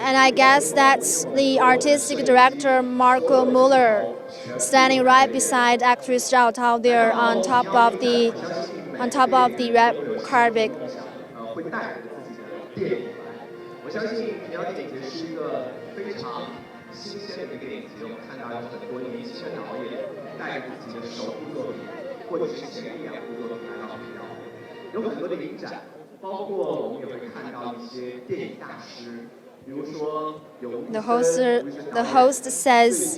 I guess that's the artistic director Marco Müller standing right beside actress Chao there on top of the red carpet. 会带着自己的电影来。我相信平遥电影节是一个非常新鲜的一个电影节，我们看到有很多年轻的导演带着自己的首部作品，或者是前1、2部作品来到平遥，有很多的影展，包括我们也会看到一些电影大师，比如说有 The host says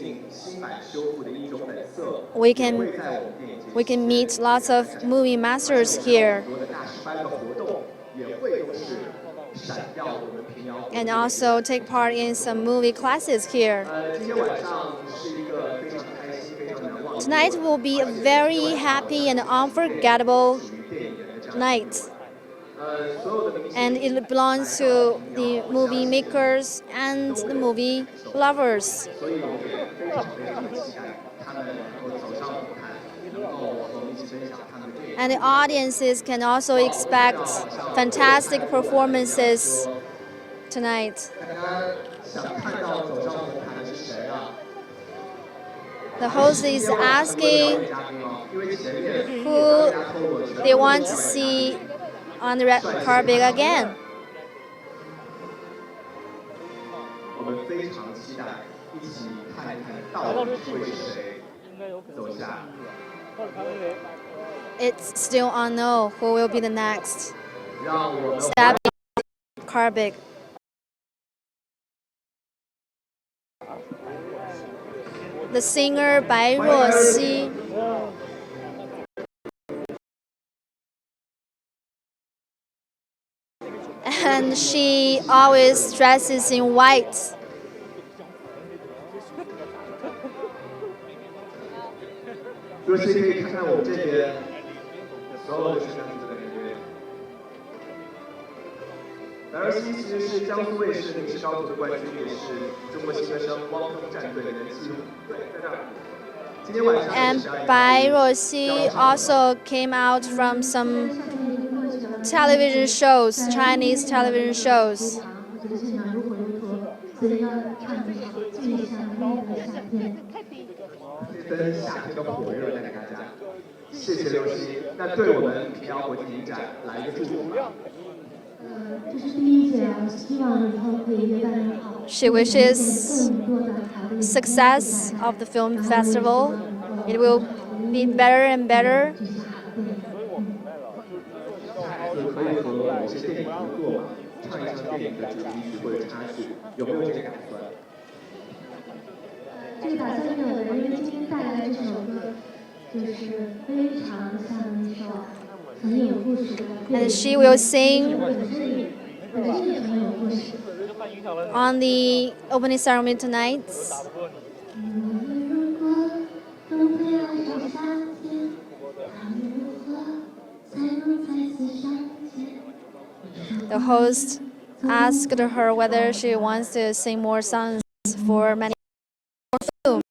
we can meet lots of movie masters here. And also take part in some movie classes here. Tonight will be a very happy and unforgettable night. And it belongs to the movie makers and the movie lovers. And the audiences can also expect fantastic performances tonight. The host is asking who they want to see on the red carpet again. It's still unknown who will be the next stepping carpet. The singer Bai Ruoxi and she always dresses in white. 所有的学生都在那边。而西其实是江苏卫视历史高足的冠军，也是中国新歌声汪峰战队人气对，在这儿。 And Bai Ruoxi also came out from some television shows, Chinese television shows. 这份夏天的火热带给大家，谢谢刘希。那对我们平遥国际影展来一个祝福吧。这是第一届，我希望以后可以越办越好。 She wishes success of the film festival. It will be better and better. 可以和某些电影合作嘛，唱一唱电影的主题曲或者插曲，有没有这个打算？这个打算没有的，因为今天带来这首歌，就是非常像一首很有故事的。And she will sing 本身也很有故事。 on the opening ceremony tonight. The host asked her whether she wants to sing more songs for many more films.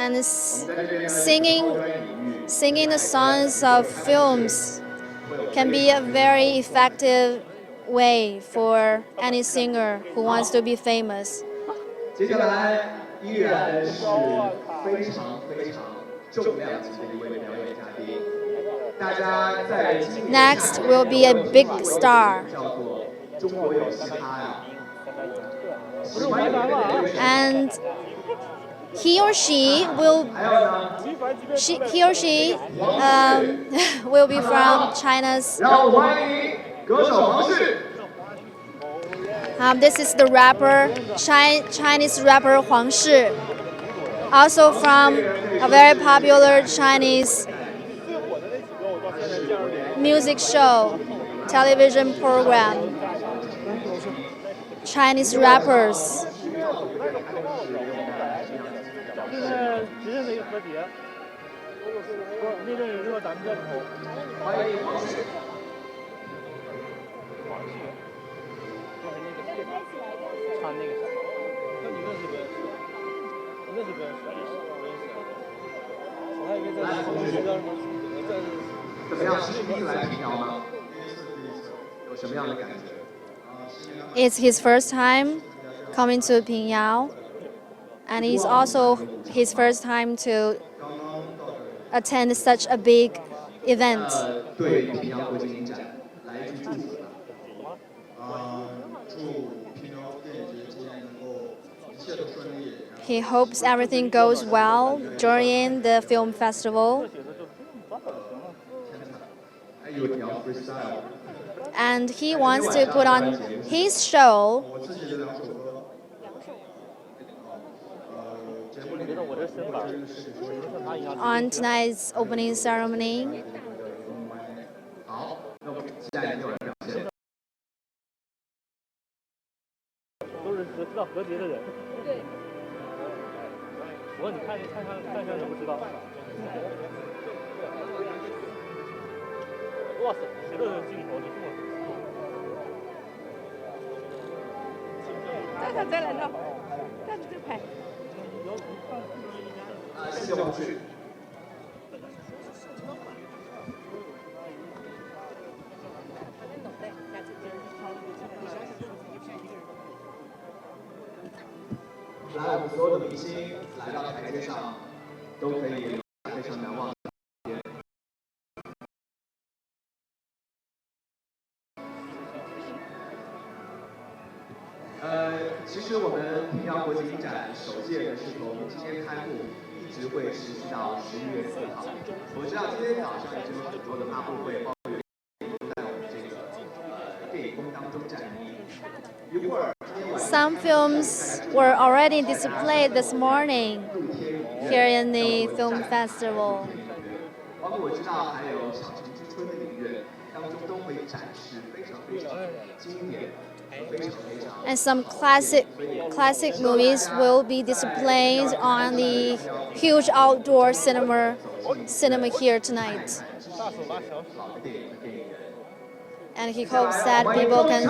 And singing the songs of films can be a very effective way for any singer who wants to be famous. 接下来依然是非常重量级的一位表演嘉宾，大家在 Next will be a big star. 叫做中国有嘻哈呀。 And he or she will will be from China's. 让我们欢迎歌手黄旭。 This is the rapper, Chinese rapper Huang Shi, also from a very popular Chinese music show, television program. Chinese rappers. 直认的一个和谐，那阵有时候咱们在里头。欢迎黄旭。黄旭，就是那个唱那个啥，那你认识不认识？我认识不认识？我认识。我还以为在怎么样？是第一次来平遥吗？有什么样的感觉？ It's his first time coming to Pingyao, and it's also his first time to attend such a big event. 对平遥国际影展来一句祝福。祝平遥电影节今年能够一切都顺利。 He hopes everything goes well during the film festival. And he wants to put on his show on tonight's opening ceremony. 好，那我们期待一会儿表现。都是知道和谐的人。对。我说你看就不知道。哇塞，谁都有镜头，你这么。再来这，再拍。谢谢王旭。来，我们所有的明星来到台阶上，都可以留下非常难忘的一天。其实我们平遥国际影展首届呢是从今天开幕，一直会持续到11月4号。我知道今天早上已经有很多的发布会，包括都在我们这个电影宫当中展映。一会儿。 Some films were already displayed this morning here in the film festival. 包括我知道还有《小城之春》的影院当中都会会展示非常非常经典。 And some classic movies will be displayed on the huge outdoor cinema here tonight. And he hopes that people can.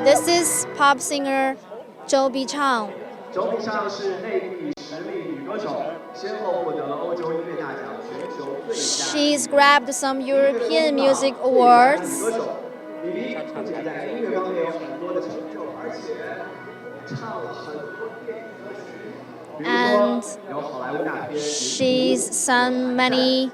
This is pop singer Chao. 周笔畅是内地实力女歌手，先后获得了欧洲音乐大奖全球最佳。She's grabbed some European music awards. 歌手，李黎不仅在音乐方面有很多的成就，而且唱了很多电影歌曲。 And she's sung many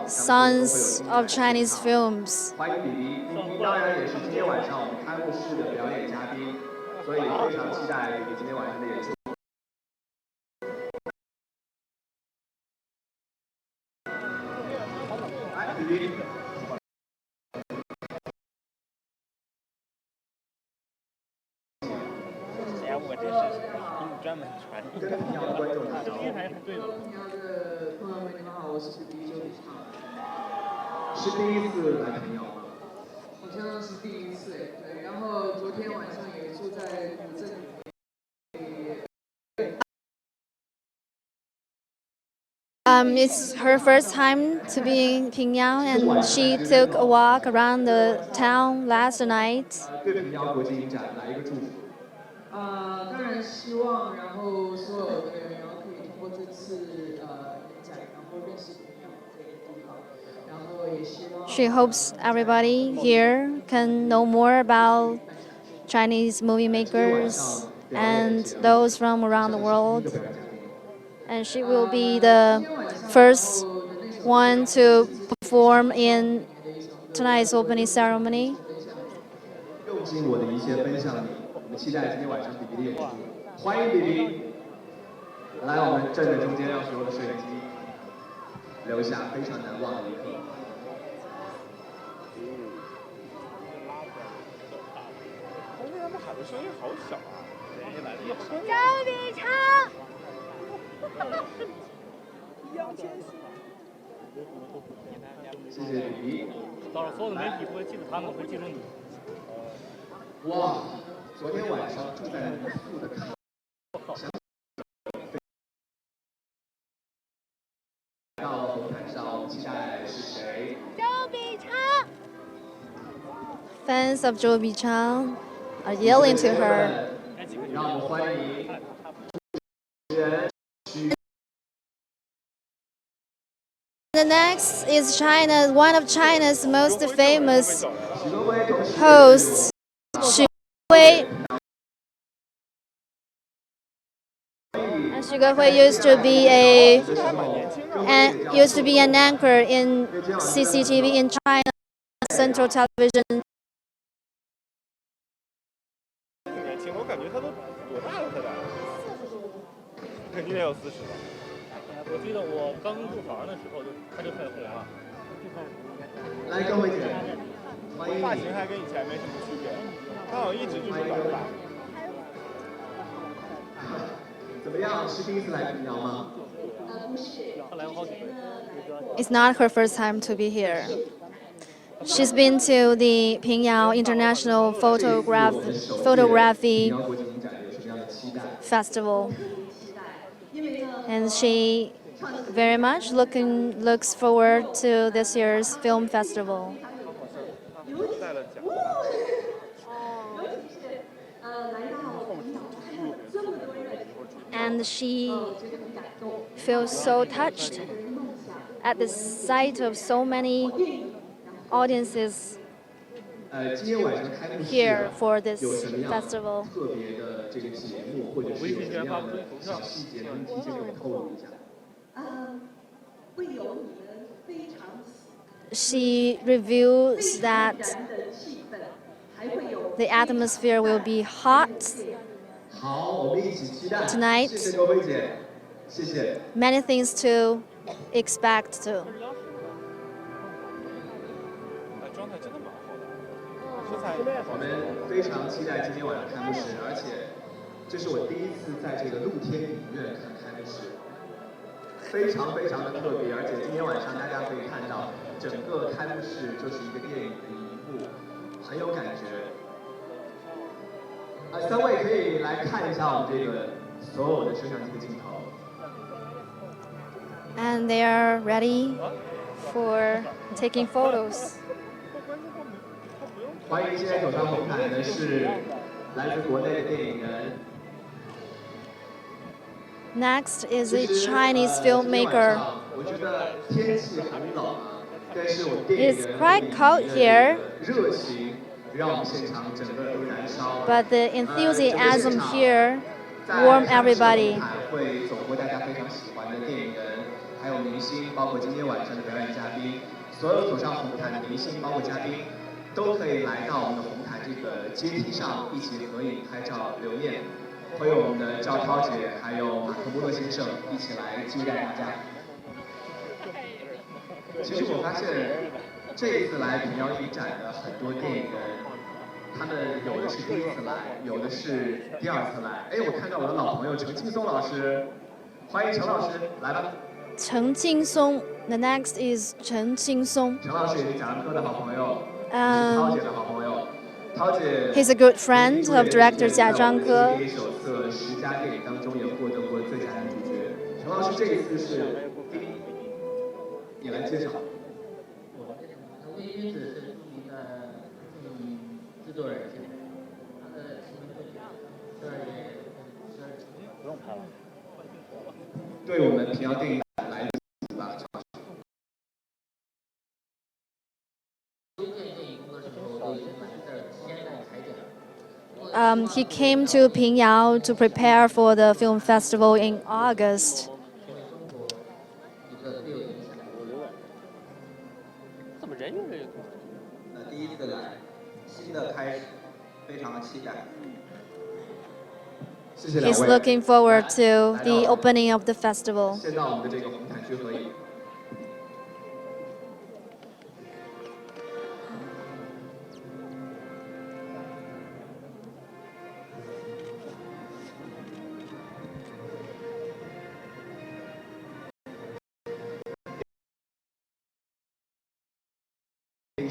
songs of Chinese films. 欢迎李黎，当然也是今天晚上我们开幕式的表演嘉宾，所以非常期待李黎今天晚上的演出。来，李黎。 我这是专门传跟平遥的观众打招呼。平遥的朋友们，你们好，我是周笔畅。是第一次来平遥吗？好像是第一次哎，对。然后昨天晚上也住在古镇里。 It's her first time to be in Pingyao, and she took a walk around the town last night. 对平遥国际影展来一个祝福。 当然希望，然后所有的人，然后可以通过这次影展，然后认识平遥这个地方，然后也希望。She hopes everybody here can know more about Chinese movie makers and those from around the world. And she will be the first one to perform in tonight's opening ceremony. 用尽我的一切分享你。 我们期待今天晚上李黎的演出，欢迎李黎来我们站在中间，让所有的摄影机留下非常难忘的一刻。刚才他们喊的声音好小啊！周笔畅，谢谢李黎。到时候所有的媒体不会记住他们，会记住你。哇！ 昨天晚上住在民宿的看，到了红毯上，我们期待是谁？周笔畅。Fans of Zhou Bichang are yelling to her. 让我们欢迎主持人。 The next is one of China's most famous hosts, Xu Hui. And Xu Hui used to be an anchor in CCTV in China Central Television. 年轻，我感觉他都多大了？他肯定得有40吧。我记得我刚入行的时候他就很红了。来，各位姐，欢迎发型还跟以前没什么区别，他好像一直就是短发。怎么样？是第一次来平遥吗？不是。他来过好几回。 It's not her first time to be here. She's been to the Pingyao International Photography Festival, and she very much looks forward to this year's film festival. And she feels so touched at the sight of so many audiences here for this festival. 特别的这个节目，或者是有什么样的小细节能提前给我透露一下？会有你们非常 She reveals that the atmosphere will be hot 好，我们一起期待。 tonight. 谢谢各位姐，谢谢。 Many things to expect too. 状态真的蛮好的。我们非常期待今天晚上开幕式，而且这是我第一次在这个露天影院看开幕式，非常非常的特别。而且今天晚上大家可以看到，整个开幕式就是一个电影的一幕，很有感觉。3位可以来看一下我们这个所有的摄像机的镜头。And they are ready for taking photos. 欢迎现在走上红毯的是来自国内的电影人。Next is a Chinese filmmaker. 我觉得天气很冷啊，但是我电影 It's 人 quite cold here, 热情让我们现场整个都燃烧。but the enthusiasm here warm everybody. 会走过大家非常喜欢的电影人，还有明星，包括今天晚上的表演嘉宾，所有走上红毯的明星，包括嘉宾，都可以来到我们的红毯这个阶梯上一起合影、拍照、留念。会有我们的赵涛姐，还有马克穆勒先生一起来接待大家。其实我发现，这一次来平遥影展的很多电影人，他们有的是第一次来，有的是第二次来。哎，我看到我的老朋友程劲松老师，欢迎程老师，来吧。程劲松 The next is 程劲松。程老师也是贾樟柯的好朋友，也是涛姐的好朋友。涛姐 He's a good friend of director Jia Zhangke. 电影手册10佳电影当中也获得过最佳男主角。程老师这一次是第一，你来介绍。魏君子是著名的制作人，他的新作品12月12日。不用拍了。对我们平遥电影展来自吧。He came to Pingyao to prepare for the film festival in August. 怎么人越来越多？那第一次来，新的开始，非常的期待。谢谢两位。 He's looking forward to the opening of the festival. 先到我们的这个红毯去合影。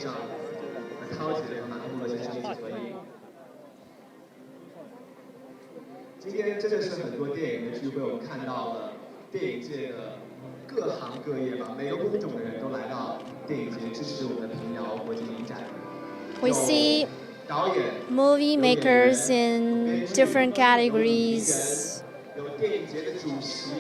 上和涛姐和马克穆勒先生一起合影。今天真的是很多电影的聚会，我们看到了电影界的各行各业吧，每个工种的人都来到电影节支持我们的平遥国际影展。We see 导演、 movie makers in different categories 有电影节的主席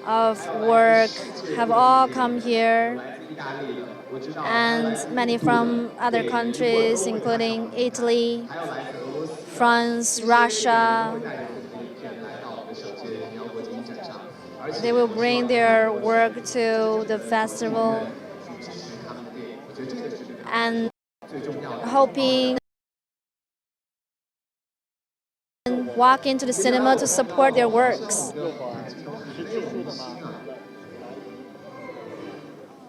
of work have all come here, 来自意大利的，我知道。 and many from other countries, including Italy, 还有来自俄罗斯、 France, Russia. 会带着自己的影片来到我们的首届平遥国际影展上，而且 They will bring their work to the festival 去支持他们的电影，我觉得这个是 and 最重要的。 hoping and walk into the cinema to support their works.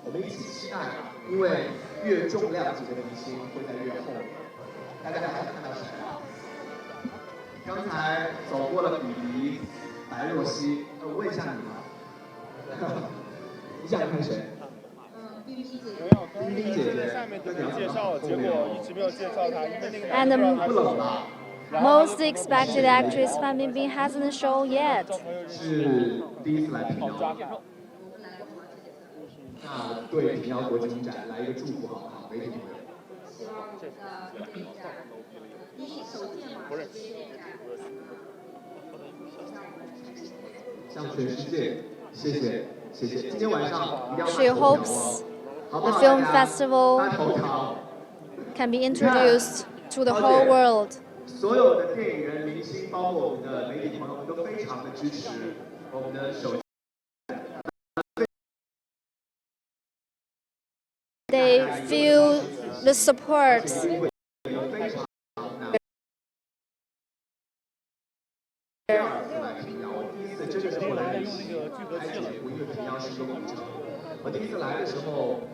我们一起期待，因为越重量级的明星会在越后面。大家还看到谁啊？刚才走过了比利、白若曦，问一下你吗？你想看谁？冰冰姐姐。下面都没介绍，结果一直没有介绍她，因为那个 And the 不冷吧？ most expected actress Fan Bingbing hasn't shown yet. 是第一次来平遥。那对平遥国际影展来一个祝福好不好？媒体朋友。希望我们的电影展第一首届嘛，世界电影展，向全世界，谢谢，谢谢。今天晚上一定要 She hopes the film festival can be introduced to the whole world. 所有的电影人、明星，包括我们的媒体朋友们，都非常的支持我们的首。 They feel the support.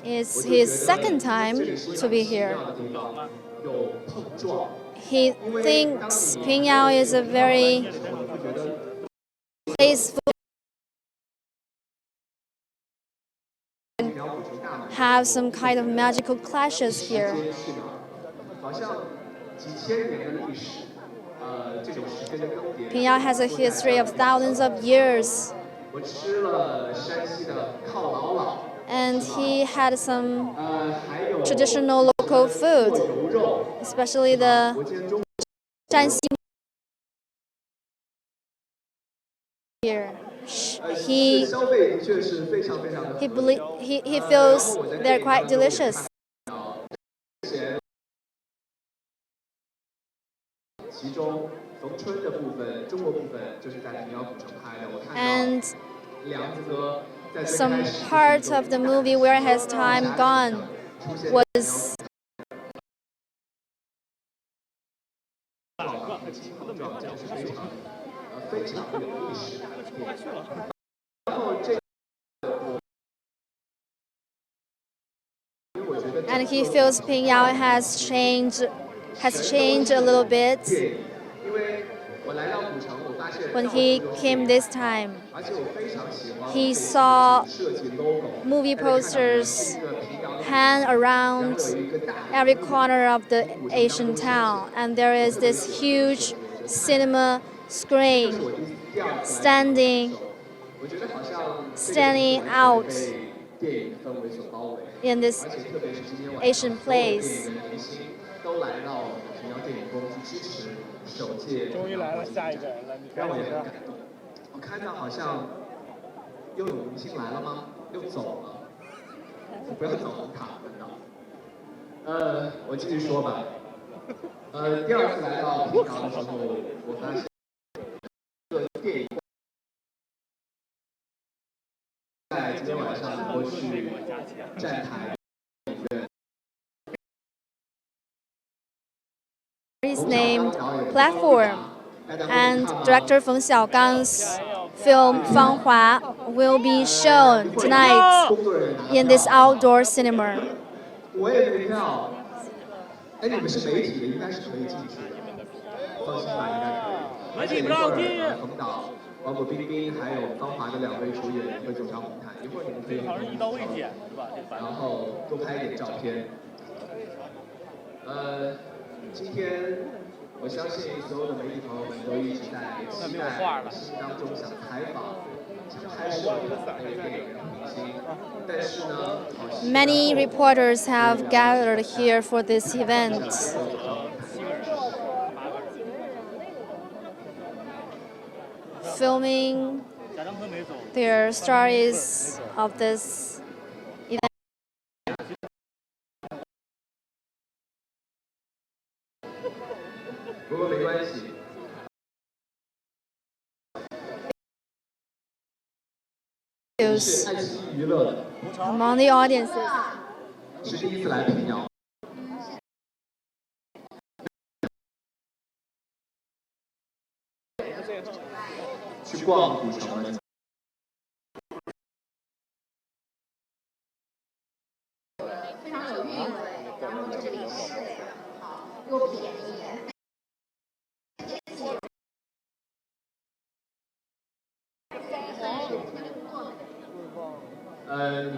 It's his second time to be here. He thinks Pingyao is a very peaceful, have some kind of magical clashes here. 好像几千年的历史，这种时间的更迭。Pingyao has a history of thousands of years. 我吃了山西的靠老老。 And he had some traditional local food, especially the Shanxi. Here, he feels they're quite delicious. 其中逢春的部分，中国部分就是在平遥古城拍的。我看到 And 梁子哥。 Some part of the movie where has time gone was and he feels Pingyao has changed a little bit when he came this time. He saw movie posters hang around every corner of the Asian town, and there is this huge cinema screen standing out in this Asian place. 终于来了，下一个人了，你赶紧的。我看到好像又有明星来了吗？又走了？不要走红毯，难道？我继续说吧。第二次来到平遥的时候，我发现这个电影在今天晚上能够去站台。 is named Platform, and director Feng Xiaogang's film Fang Hua will be shown tonight in this outdoor cinema. 我也没票。哎，你们是媒体的，应该是可以进去的。放心吧，应该可以。而且一会儿冯导、包括冰冰还有芳华的2位主演会走上红毯，一会儿你们可以一刀未剪是吧？然后多拍一点照片。今天我相信所有的媒体朋友们都一直在期待心当中想采访、想拍摄那个电影人明星，但是呢 ，Many reporters have gathered here for this event. Filming their stories of this event. 不过没关系。是爱奇艺娱乐的。Among the audiences. 是第一次来平遥。去逛古城了。非常有韵味，然后这里是好又便宜。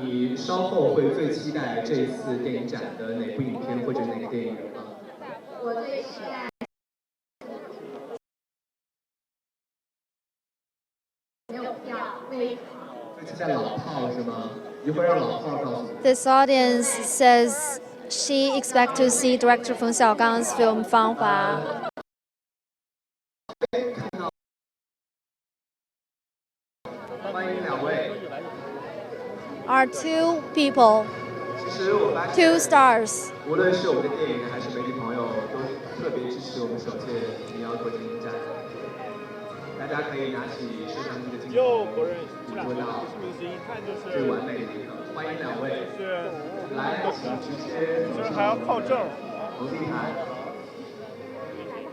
你稍后会最期待这次电影展的哪部影片或者哪个电影人吗？我最期待没有票，为最期待老炮是吗？一会儿让老炮告诉你。 This audience says she expects to see director Feng Xiaogang's film Fang Hua. Are two people, 其实我发现 two stars. 无论是我们的电影人还是媒体朋友，都特别支持我们首届平遥国际影展。大家可以拿起摄像机的镜头，捕捉到最完美的一刻。欢迎2位，来，请直接走上红地毯。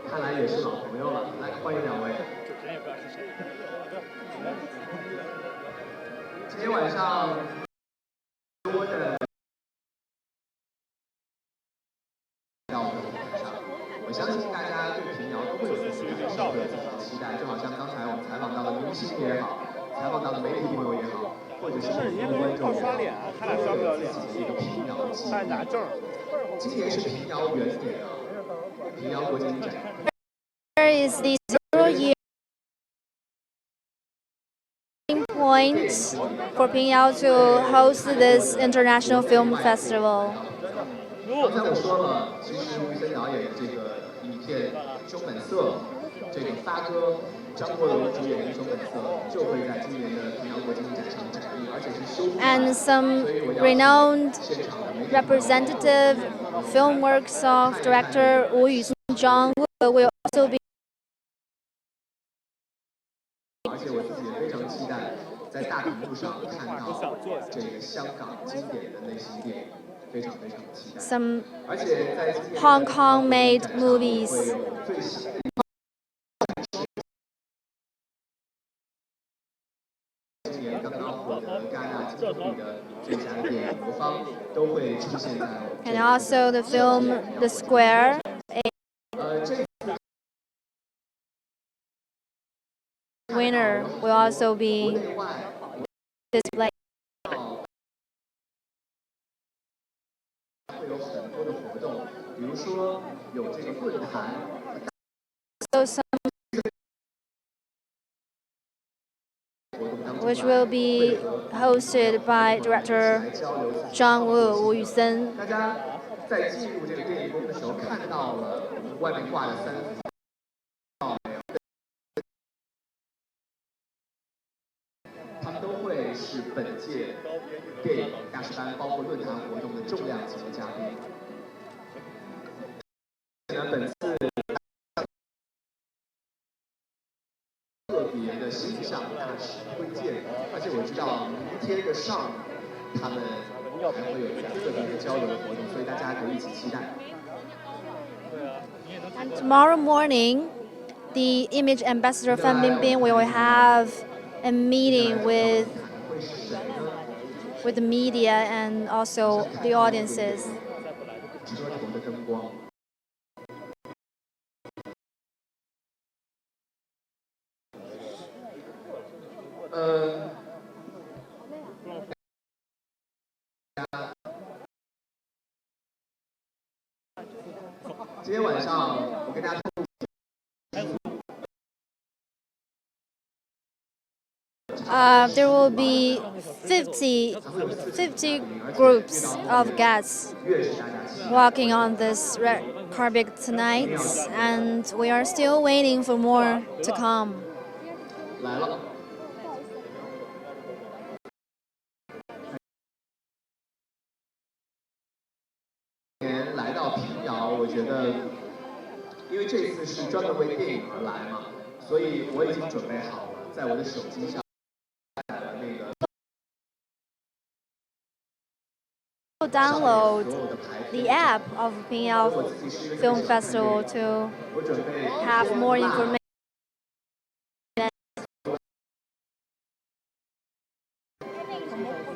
看来也是老朋友了，来，欢迎2位。今天晚上。 多的到我们舞台上，我相信大家对平遥都会有自己的期待，就好像刚才我们采访到的明星也好，采访到的媒体朋友也好，或者是不同的观众都会有自己的一个平遥记忆。今年是平遥元年啊，平遥国际影展。There is the 0-year point for Pingyao to host this international film festival. 刚才我说了，其实吴宇森导演的这个影片《凶本色》，这个发哥张国荣主演的《凶本色》就会在今年的平遥国际影展上展映，而且是修复版。 And some renowned representative film works of director Wu Yuzhang will also be. 而且我自己也非常期待在大屏幕上看到这个香港经典的类型电影，非常非常期待。 Some 而且在 Hong Kong-made movies. 会有最新的。 今年刚刚获得戛纳金棕榈的最佳电影魔方都会出现在。 And also the film The Square. 这 Winner will also be displayed. 会有很多的活动，比如说有这个论坛。 So some which will be hosted by director Zhang Wu Yusen. 大家在进入这个电影宫的时候，看到了我们外面挂的3幅。 他们都会是本届电影大师班包括论坛活动的重量级的嘉宾。本次特别的形象大使推荐，而且我知道明天的上午他们还会有一个特别的交流的活动，所以大家可以一起期待。 And tomorrow morning, the image ambassador Fan Bingbing will have a meeting with the media and also the audiences. 车头的灯光。今天晚上我跟大家。 There will be 50 groups of guests walking on this red carpet tonight, and we are still waiting for more to come. 来了。来到平遥，我觉得，因为这次是专门为电影而来嘛，所以我已经准备好了，在我的手机上。 Download the app of Pingyao Film Festival to have more information.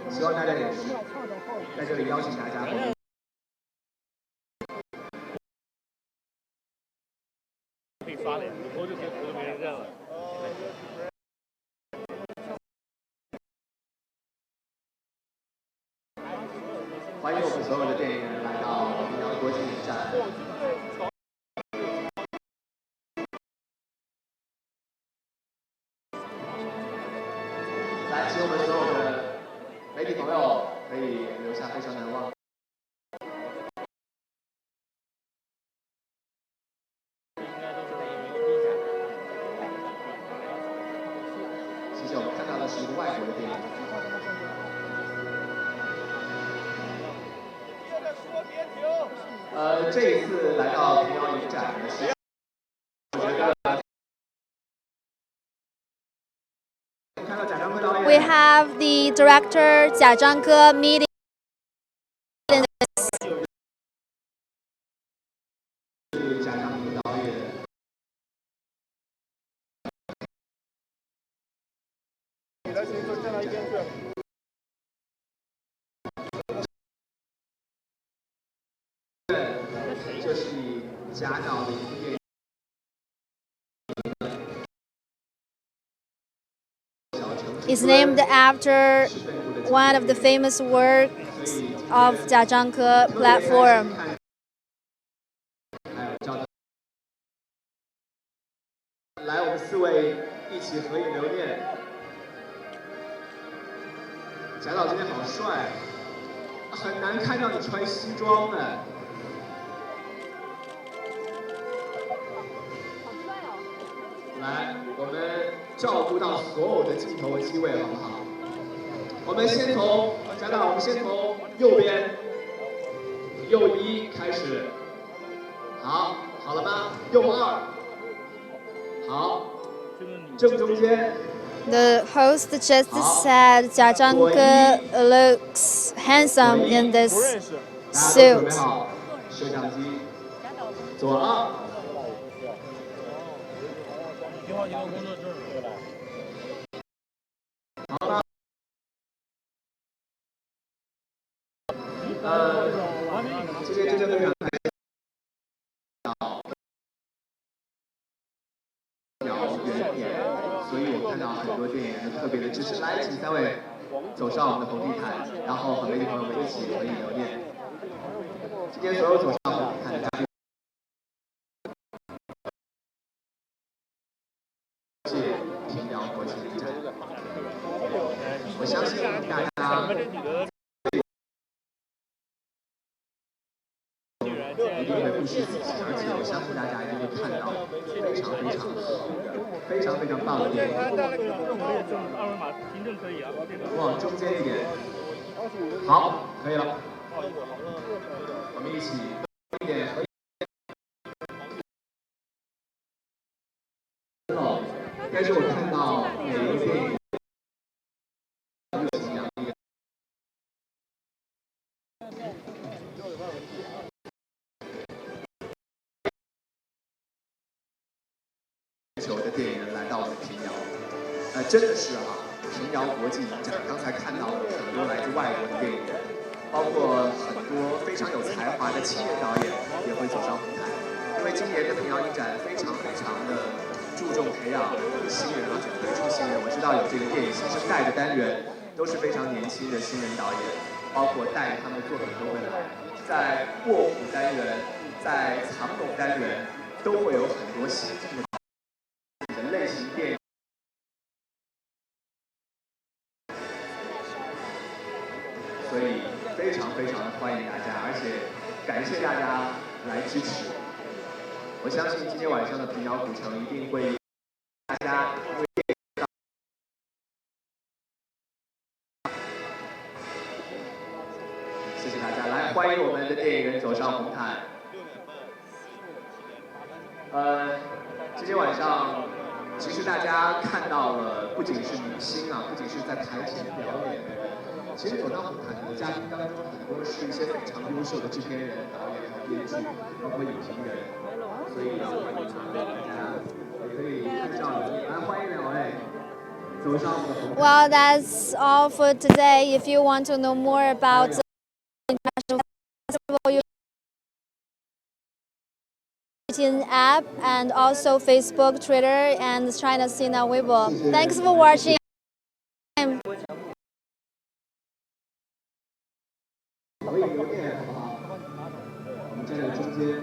希望大家也是在这里邀请大家。可以刷脸，以后这些图都没人认了。 欢迎我们所有的电影人来到平遥国际影展。来，请我们所有的媒体朋友可以留下非常难忘。谢谢，我们看到的是一个外国的电影。 这一次来到平遥影展的是，我觉得看到贾樟柯导演。 We have the director Jia Zhangke meeting. 是贾樟柯导演。给他先坐站到一边去。 这是以贾导的一部电影《小城市》is named after one of the famous works of Jia Zhangke platform. 来，我们4位一起合影留念。贾导今天好帅，很难看到你穿西装的。来，我们照顾到所有的镜头和机位，好不好？我们先从贾导，我们先从右边，右1开始。好，好了吗？右2。 好，正中间。The host just said Jia Zhangke looks handsome in this suit. 摄像机，左2。好了。今天真的非常开心。 所以我看到很多电影人特别的支持。来，请3位走上我们的红地毯，然后和媒体朋友们一起合影留念。今天所有走上红地毯的嘉宾，谢谢平遥国际电影展。我相信大家一定会不虚此行，而且我相信大家一定会看到非常非常好的。 非常非常棒的电影。往中间一点。好，可以了。我们一起一点合影。但是我看到每一个电影球的电影人来到了平遥，真的是哈，平遥国际影展，刚才看到了很多来自外国的电影人，包括很多非常有才华的青年导演也会走上舞台。因为今年的平遥影展非常非常的注重培养新人，而且推出新人。我知道有这个电影新生代的单元，都是非常年轻的新人导演，包括带他们的作品都会来，在卧虎单元，在藏龙单元都会有很多新进的。 类型电影，所以非常非常的欢迎大家，而且感谢大家来支持。我相信今天晚上的平遥古城一定会大家因为电影，谢谢大家，来欢迎我们的电影人走上红毯。今天晚上。 其实大家看到了，不仅是明星啊，不仅是在台前表演的人，其实走上红毯的嘉宾当中，很多是一些非常优秀的制片人、导演和编剧，包括影评人，所以大家也可以看照，来欢迎2位走上我们的红毯。Well, that's all for today. If you want to know more about the international festival, you CGTN app and also Facebook, Twitter, and China Sina Weibo. Thanks for watching. 合影留念好不好？我们站在中间。